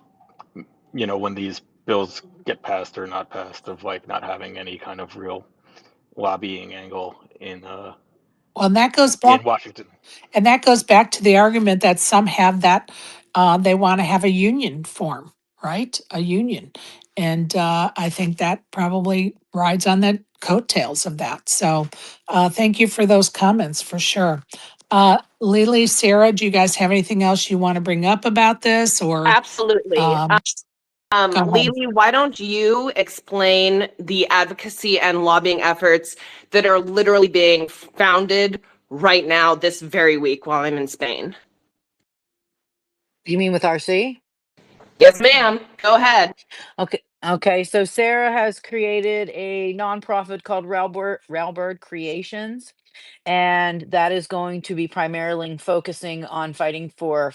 when these bills get passed or not passed, of like not having any kind of real lobbying angle in Well, that goes back. in Washington. And that goes back to the argument that some have that they want to have a union form, right? A union. And I think that probably rides on the coattails of that. So thank you for those comments for sure. Lele, Sarah, do you guys have anything else you want to bring up about this or Absolutely. um, go ahead. Lele, why don't you explain the advocacy and lobbying efforts that are literally being founded right now, this very week while I'm in Spain? You mean with RC? Yes, ma'am. Go ahead. Okay. So Sarah has created a nonprofit called Railbird Creations, and that is going to be primarily focusing on fighting for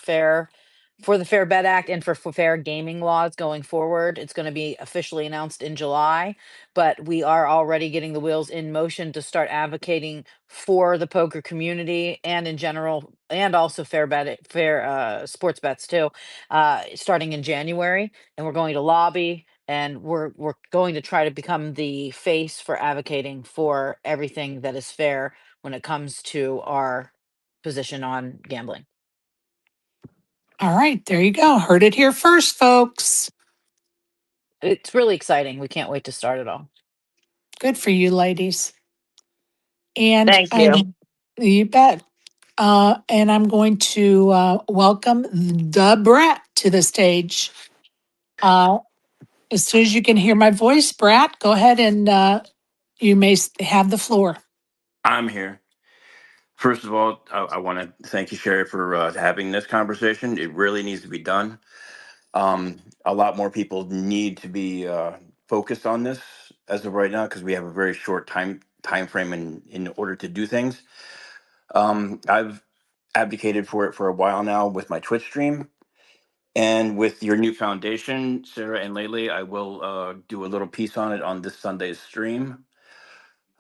the Fair Bet Act and for fair gaming laws going forward. It's going to be officially announced in July, but we are already getting the wheels in motion to start advocating for the poker community and in general, and also fair sports bets too, starting in January. And we're going to lobby, and we're going to try to become the face for advocating for everything that is fair when it comes to our position on gambling. All right, there you go. Heard it here first, folks. It's really exciting. We can't wait to start it all. Good for you, ladies. And Thank you. you bet. And I'm going to welcome the Brat to the stage. As soon as you can hear my voice, Brat, go ahead and you may have the floor. I'm here. First of all, I want to thank you, Sherry, for having this conversation. It really needs to be done. A lot more people need to be focused on this as of right now because we have a very short time frame in order to do things. I've advocated for it for a while now with my Twitch stream. And with your new foundation, Sarah and Lele, I will do a little piece on it on this Sunday's stream.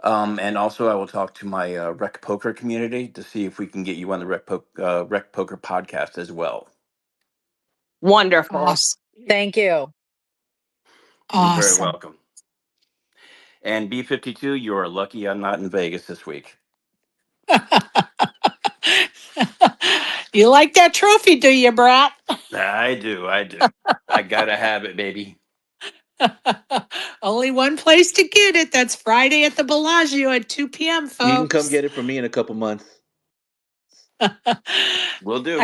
And also, I will talk to my Rec Poker community to see if we can get you on the Rec Poker podcast as well. Wonderful. Awesome. Thank you. You're very Awesome. welcome. And B52, you are lucky I'm not in Vegas this week. You like that trophy, do you, Brat? I do. I gotta have it, baby. Only one place to get it. That's Friday at the Bellagio at 2 p.m., folks. You can come get it from me in a couple months. Will do.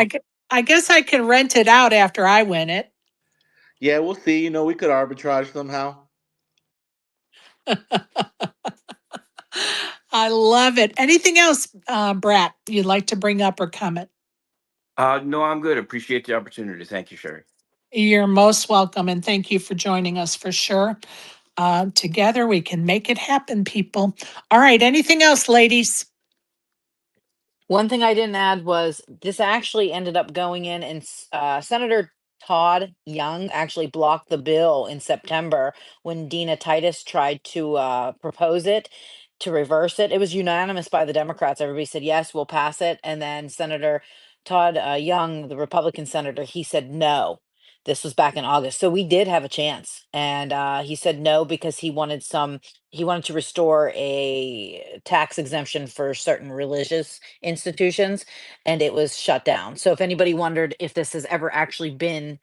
I guess I can rent it out after I win it. Yeah, we'll see. You know, we could arbitrage somehow. I love it. Anything else, Brat, you'd like to bring up or comment? No, I'm good. Appreciate the opportunity. Thank you, Sherry. You're most welcome, and thank you for joining us for sure. Together we can make it happen, people. All right, anything else, ladies? One thing I didn't add was this actually ended up going in, and Senator Todd Young actually blocked the bill in September when Dina Titus tried to propose it to reverse it. It was unanimous by the Democrats. Everybody said, yes, we'll pass it. And then Senator Todd Young, the Republican senator, he said no. This was back in August. So we did have a chance. And he said no because he wanted to restore a tax exemption for certain religious institutions, and it was shut down. So if anybody wondered if this has ever actually been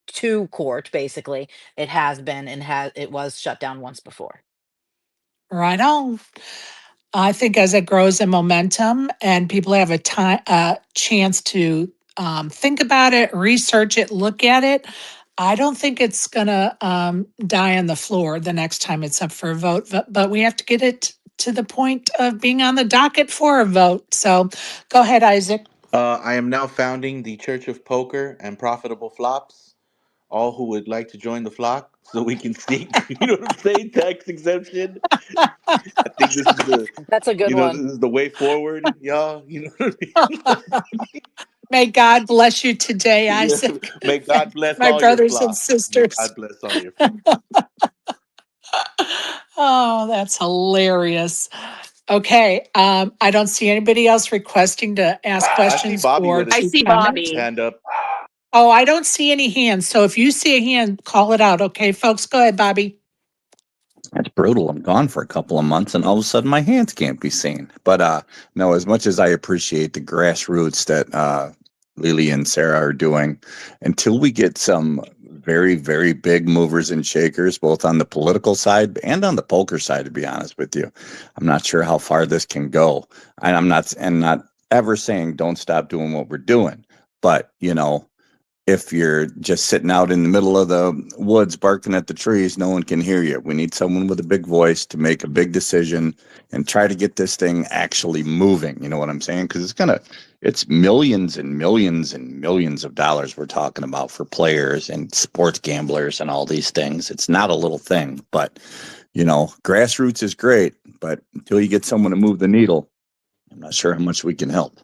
to court, basically it has been, and it was shut down once before. Right on. I think as it grows in momentum and people have a chance to think about it, research it, look at it, I don't think it's going to die on the floor the next time it's up for a vote. But we have to get it to the point of being on the docket for a vote. So go ahead, Isaac. I am now founding the Church of Poker and Profitable Flops. All who would like to join the flock so we can seek, you know what I'm saying, tax exemption. I think this is That's a good this one. is the way forward, y'all. You know what I mean? May God bless you today, Yeah. Isaac. May God bless My all your brothers and flocks. May sisters. God bless all your flocks. Oh, that's hilarious. Okay, I don't see anybody else requesting to ask I see questions Bobby or with I his to see comment. Bobby. hand up. Oh, I don't see any hands. So if you see a hand, call it out. Okay, folks, go ahead, Bobby. That's brutal. I'm gone for a couple of months and all of a sudden my hands can't be seen. But no, as much as I appreciate the grassroots that Lily and Sarah are doing, until we get some very, very big movers and shakers, both on the political side and on the poker side, to be honest with you, I'm not sure how far this can go. And I'm not ever saying don't stop doing what we're doing. But, if you're just sitting out in the middle of the woods barking at the trees, no one can hear you. We need someone with a big voice to make a big decision and try to get this thing actually moving. You know what I'm saying? Because it's millions and millions and millions of dollars we're talking about for players and sports gamblers and all these things. It's not a little thing, but grassroots is great, but until you get someone to move the needle, I'm not sure how much we can help.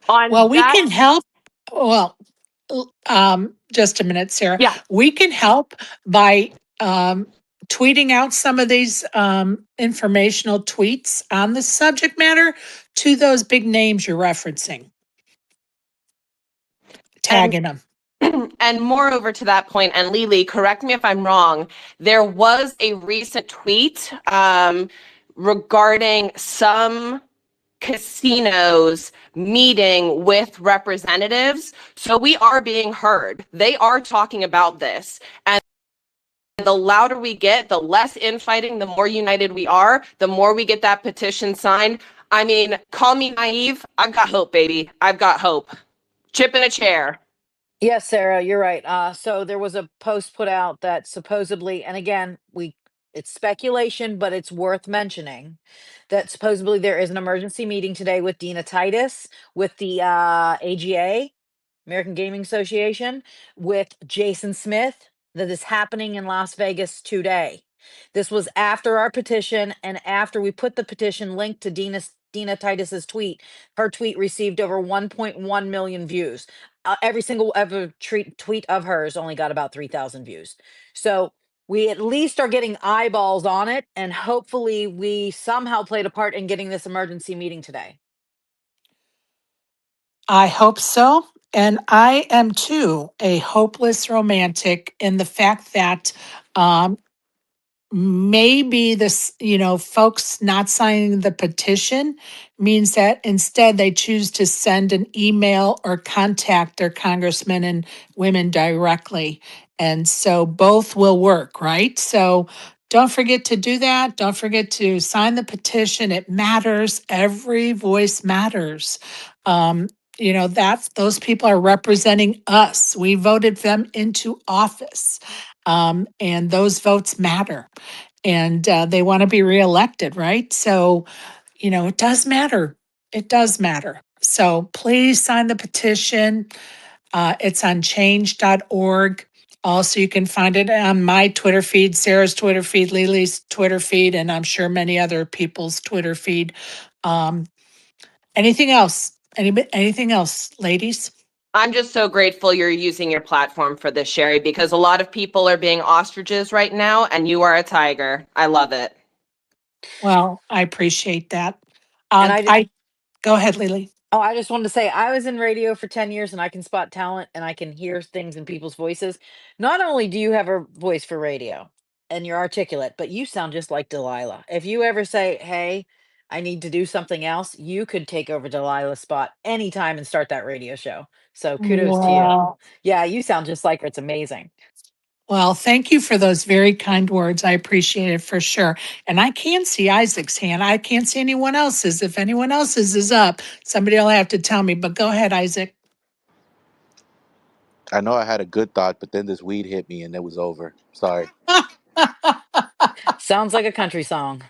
On Well, we that, can help. Well, just a minute, Sarah. yeah. We can help by tweeting out some of these informational tweets on the subject matter to those big names you're referencing, And tagging them. and moreover to that point, and Lele, correct me if I'm wrong, there was a recent tweet regarding some casinos meeting with representatives. So we are being heard. They are talking about this. And the louder we get, the less infighting, the more united we are, the more we get that petition signed. I mean, call me naive. I've got hope, baby. I've got hope. Chip in a chair. Yes, Sarah, you're right. So there was a post put out that supposedly, and again, it's speculation, but it's worth mentioning that supposedly there is an emergency meeting today with Dina Titus, with the AGA, American Gaming Association, with Jason Smith, that is happening in Las Vegas today. This was after our petition and after we put the petition link to Dina Titus's tweet. Her tweet received over 1.1 million views. Every single ever tweet of hers only got about 3,000 views. So we at least are getting eyeballs on it, and hopefully we somehow played a part in getting this emergency meeting today. I hope so. And I am too a hopeless romantic in the fact that maybe this, folks not signing the petition means that instead they choose to send an email or contact their congressmen and women directly. And so both will work, right? So don't forget to do that. Don't forget to sign the petition. It matters. Every voice matters. That's those people are representing us. We voted them into office. And those votes matter and they want to be reelected, right? So, it does matter. It does matter. So please sign the petition. It's on change.org. Also, you can find it on my Twitter feed, Sarah's Twitter feed, Lele's Twitter feed, and I'm sure many other people's Twitter feed. Um, anything else? Anything else, ladies? I'm just so grateful you're using your platform for this, Sherry, because a lot of people are being ostriches right now, and you are a tiger. I love it. Well, I appreciate that. And I go ahead, Lele. Oh, I just wanted to say I was in radio for 10 years and I can spot talent and I can hear things in people's voices. Not only do you have a voice for radio and you're articulate, but you sound just like Delilah. If you ever say, "Hey, I need to do something else," you could take over Delilah's spot anytime and start that radio show. So kudos to you. Wow. Yeah, you sound just like her. It's amazing. Well, thank you for those very kind words. I appreciate it for sure. And I can see Isaac's hand. I can't see anyone else's. If anyone else's is up, somebody will have to tell me. But go ahead, Isaac. I know I had a good thought, but then this weed hit me and it was over. Sorry. Sounds like a country song.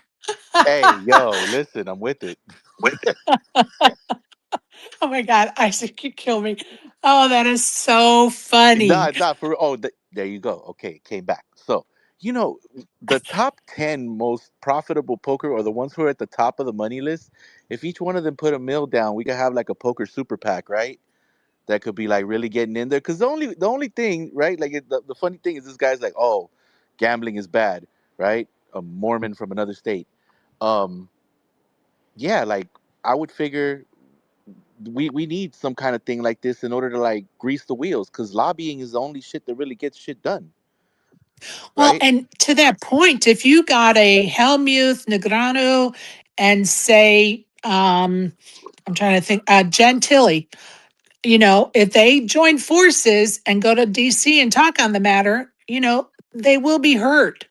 Hey, yo, listen, I'm with it. Oh my God, Isaac, you kill me. Oh, that is so No, funny. it's not for. Oh, there you go. Okay, it came back. So, you know, the top 10 most profitable poker, or the ones who are at the top of the money list, if each one of them put a mill down, we could have like a poker super PAC, right? That could be like really getting in there. Because the only thing, right? Like the funny thing is, this guy's like, oh, gambling is bad, right? A Mormon from another state. Um, yeah, like I would figure we need some kind of thing like this in order to like grease the wheels, because lobbying is the only shit that really gets shit done, Well, right? and to that point, if you got a Helmuth, Negrano, and say, I'm trying to think, Gentili, if they join forces and go to DC and talk on the matter, they will be heard,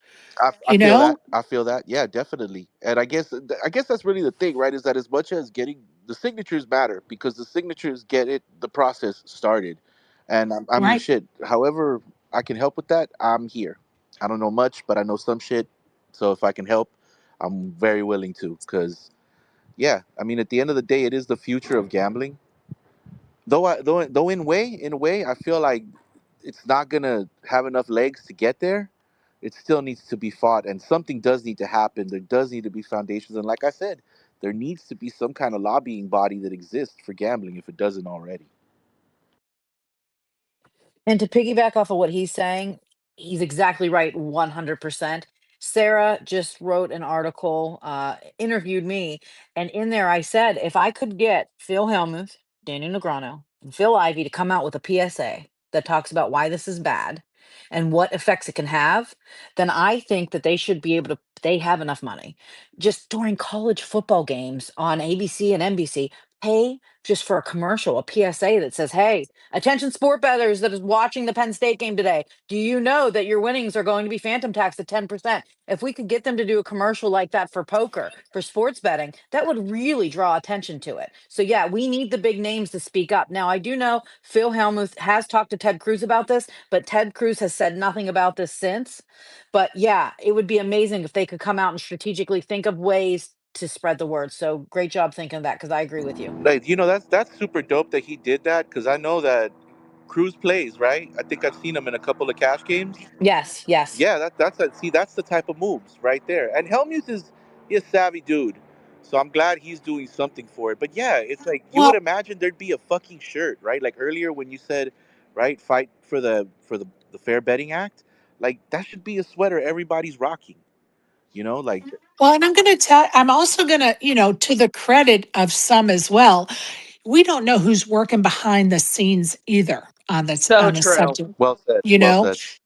I you feel that. know? I feel that. Yeah, definitely. And I guess that's really the thing, right? Is that as much as getting the signatures matter because the signatures get the process started. And I mean, Right. shit. However, I can help with that. I'm here. I don't know much, but I know some shit. So if I can help, I'm very willing to. Cause yeah, I mean, at the end of the day, it is the future of gambling. Though in a way, I feel like it's not gonna have enough legs to get there. It still needs to be fought, and something does need to happen. There does need to be foundations, and like I said, there needs to be some kind of lobbying body that exists for gambling if it doesn't already. And to piggyback off of what he's saying, he's exactly right 100%. Sarah just wrote an article, interviewed me, and in there I said if I could get Phil Hellmuth, Daniel Negreanu, and Phil Ivey to come out with a PSA that talks about why this is bad and what effects it can have, then I think that they should be able to, they have enough money. Just during college football games on ABC and NBC, pay just for a commercial, a PSA that says, hey, attention sport bettors that is watching the Penn State game today. Do you know that your winnings are going to be phantom taxed at 10%? If we could get them to do a commercial like that for poker, for sports betting, that would really draw attention to it. So yeah, we need the big names to speak up. Now, I do know Phil Hellmuth has talked to Ted Cruz about this, but Ted Cruz has said nothing about this since. But yeah, it would be amazing if they could come out and strategically think of ways to spread the word. So great job thinking of that because I agree with you. Like, that's super dope that he did that because I know that Cruz plays, right? I think I've seen him in a couple of cash games. Yes, yes. Yeah, that's the type of moves right there. And Helmuth is he a savvy dude, so I'm glad he's doing something for it. But yeah, it's like you would Well, imagine there'd be a fucking shirt, right? Like earlier when you said, right, fight for the Fair Betting Act, like that should be a sweater everybody's rocking. Like well, and I'm also going to, to the credit of some as well, we don't know who's working behind the scenes either on this, So on the true. subject, well said, you well know, said.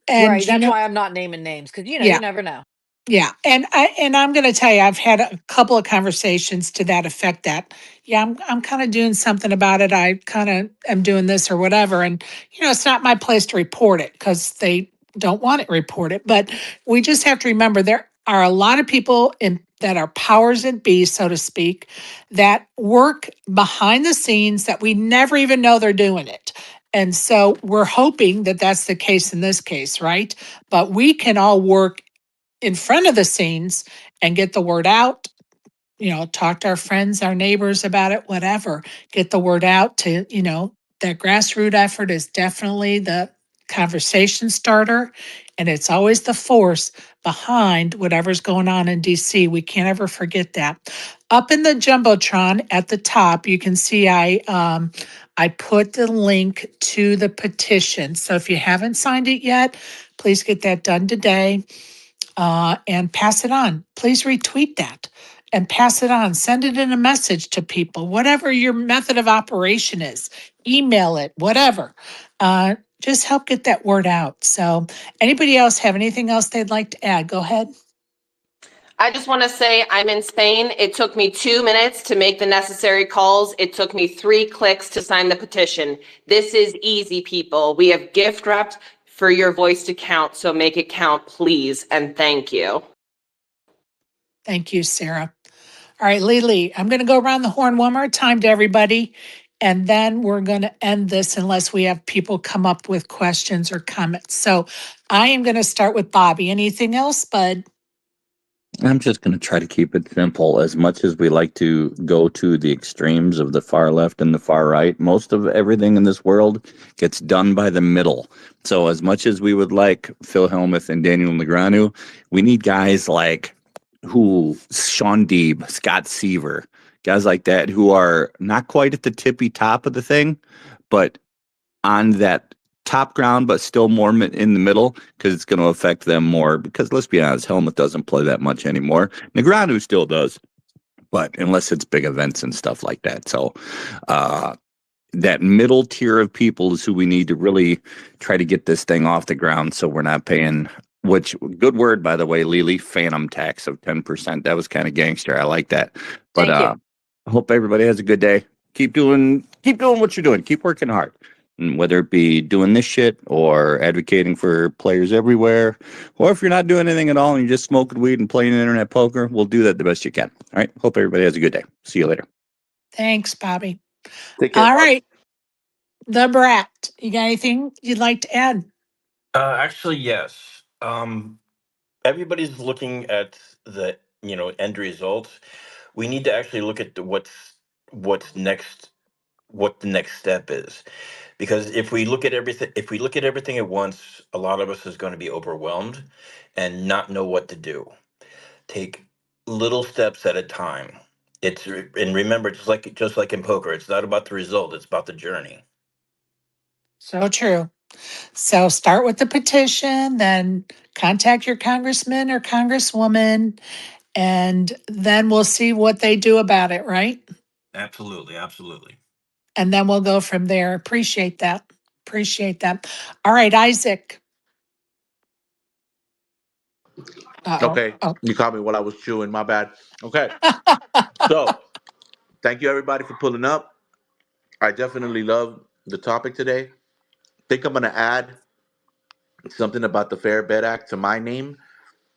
and, Right. That's why I'm not naming names because you yeah. never know. Yeah, and I'm going to tell you, I've had a couple of conversations to that effect. That yeah, I'm kind of doing something about it. I kind of am doing this or whatever, and it's not my place to report it because they don't want it reported. But we just have to remember there are a lot of people in that are powers that be, so to speak, that work behind the scenes that we never even know they're doing it. And so we're hoping that that's the case in this case, right? But we can all work in front of the scenes and get the word out, talk to our friends, our neighbors about it, whatever, get the word out to, that grassroots effort is definitely the conversation starter. And it's always the force behind whatever's going on in DC. We can't ever forget that. Up in the Jumbotron at the top, you can see I put the link to the petition. So if you haven't signed it yet, please get that done today and pass it on. Please retweet that and pass it on. Send it in a message to people, whatever your method of operation is, email it, whatever. Just help get that word out. So, anybody else have anything else they'd like to add? Go ahead. I just want to say I'm in Spain. It took me 2 minutes to make the necessary calls. It took me 3 clicks to sign the petition. This is easy, people. We have gift wrapped for your voice to count, so make it count, please, and thank you. Thank you, Sarah. All right, Lele, I'm going to go around the horn one more time to everybody, and then we're going to end this unless we have people come up with questions or comments. So I am going to start with Bobby. Anything else, bud? I'm just going to try to keep it simple. As much as we like to go to the extremes of the far left and the far right, most of everything in this world gets done by the middle. So as much as we would like Phil Hellmuth and Daniel Negreanu, we need guys like Sean Deeb, Scott Seaver, guys like that who are not quite at the tippy top of the thing, but on that top ground, but still more in the middle because it's going to affect them more. Because let's be honest, Helmut doesn't play that much anymore. Negreanu still does, but unless it's big events and stuff like that. So that middle tier of people is who we need to really try to get this thing off the ground so we're not paying, which good word, by the way, Lele, phantom tax of 10%. That was kind of gangster. I like that. But Thank you. I hope everybody has a good day. Keep doing what you're doing. Keep working hard. And whether it be doing this shit or advocating for players everywhere, or if you're not doing anything at all and you're just smoking weed and playing internet poker, we'll do that the best you can. All right. Hope everybody has a good day. See you later. Thanks, Bobby. Take care, All Bob. right. The brat. You got anything you'd like to add? Actually, yes. Everybody's looking at the end results. We need to actually look at what's next, what the next step is. Because if we look at everything at once, a lot of us is going to be overwhelmed and not know what to do. Take little steps at a time. And remember, just like in poker, it's not about the result, it's about the journey. So true. So start with the petition, then contact your congressman or congresswoman, and then we'll see what they do about it, right? Absolutely, absolutely. And then we'll go from there. Appreciate that. Appreciate that. All right, Isaac. Uh-oh. Okay, Oh. you caught me while I was chewing. My bad. Okay, so thank you everybody for pulling up. I definitely love the topic today. Think I'm gonna add something about the Fair Bet Act to my name.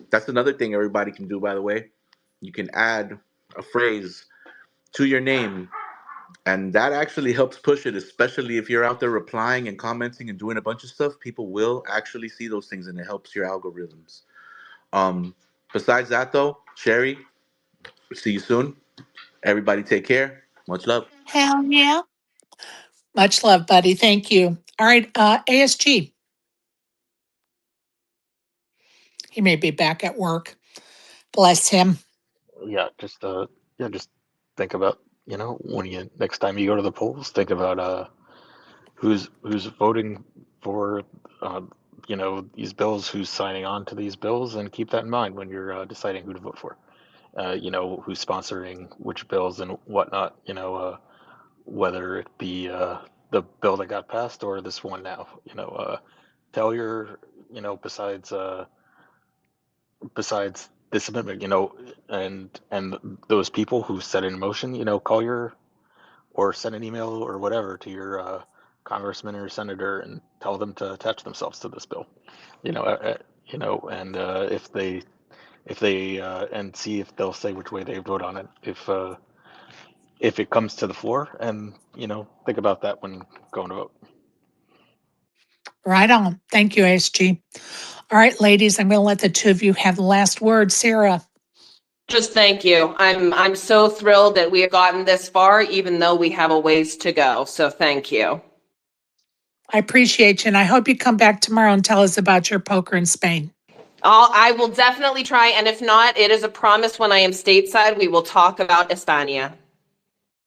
That's another thing everybody can do, by the way. You can add a phrase to your name, and that actually helps push it, especially if you're out there replying and commenting and doing a bunch of stuff. People will actually see those things, and it helps your algorithms. Um, Besides that, though, Sherry, see you soon. Everybody, take care. Much love. Hell yeah. Much love, buddy. Thank you. All right, ASG. He may be back at work. Bless him. Yeah, just think about, when you next time you go to the polls, think about who's voting for these bills, who's signing on to these bills, and keep that in mind when you're deciding who to vote for. Who's sponsoring which bills and whatnot. Whether it be the bill that got passed or this one now. Tell your besides this amendment, and those people who set it in motion, call your or send an email or whatever to your congressman or senator and tell them to attach themselves to this bill. And if they and see if they'll say which way they vote on it if it comes to the floor, and think about that when going to vote. Right on. Thank you, ASG. All right, ladies, I'm going to let the two of you have the last word. Sarah. Just thank you. I'm so thrilled that we have gotten this far, even though we have a ways to go. So thank you. I appreciate you, and I hope you come back tomorrow and tell us about your poker in Spain. I will definitely try, and if not, it is a promise when I am stateside, we will talk about España.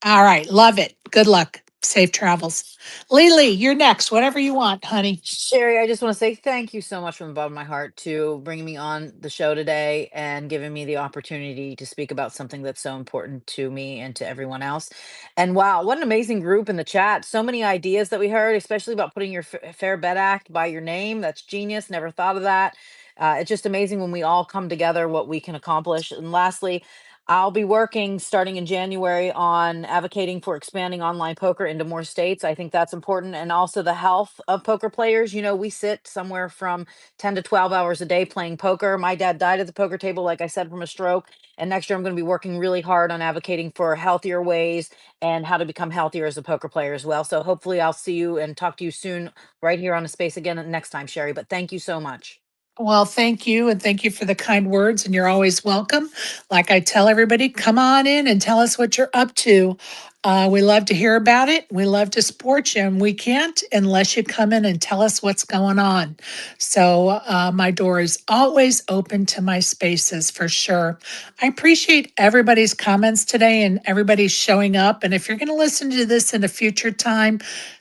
All right, love it. Good luck. Safe travels. Lele, you're next. Whatever you want, honey. Sherry, I just want to say thank you so much from the bottom of my heart to bringing me on the show today and giving me the opportunity to speak about something that's so important to me and to everyone else. And wow, what an amazing group in the chat. So many ideas that we heard, especially about putting your Fair Bet Act by your name. That's genius. Never thought of that. It's just amazing when we all come together what we can accomplish. And lastly, I'll be working starting in January on advocating for expanding online poker into more states. I think that's important. And also the health of poker players. You know, we sit somewhere from 10 to 12 hours a day playing poker. My dad died at the poker table, like I said, from a stroke. And next year, I'm going to be working really hard on advocating for healthier ways and how to become healthier as a poker player as well. So hopefully, I'll see you and talk to you soon right here on a space again next time, Sherry. But thank you so much. Well, thank you. And thank you for the kind words. And you're always welcome. Like I tell everybody, come on in and tell us what you're up to. We love to hear about it. We love to support you. And we can't unless you come in and tell us what's going on. So my door is always open to my spaces for sure. I appreciate everybody's comments today and everybody's showing up. And if you're going to listen to this in a future time,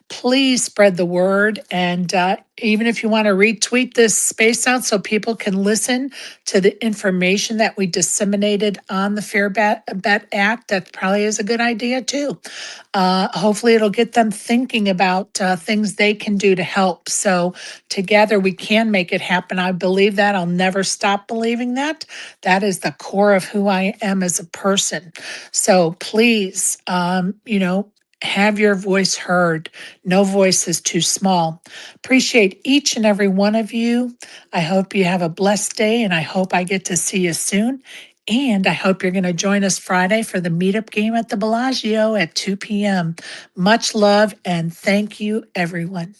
please spread the word. And even if you want to retweet this space out so people can listen to the information that we disseminated on the Fair Bet Act, that probably is a good idea too. Hopefully, it'll get them thinking about things they can do to help. So, together, we can make it happen. I believe that. I'll never stop believing that. That is the core of who I am as a person. So, please, have your voice heard. No voice is too small. Appreciate each and every one of you. I hope you have a blessed day, and I hope I get to see you soon And I hope you're going to join us Friday for the meetup game at the Bellagio at 2 p.m. Much love and thank you, everyone.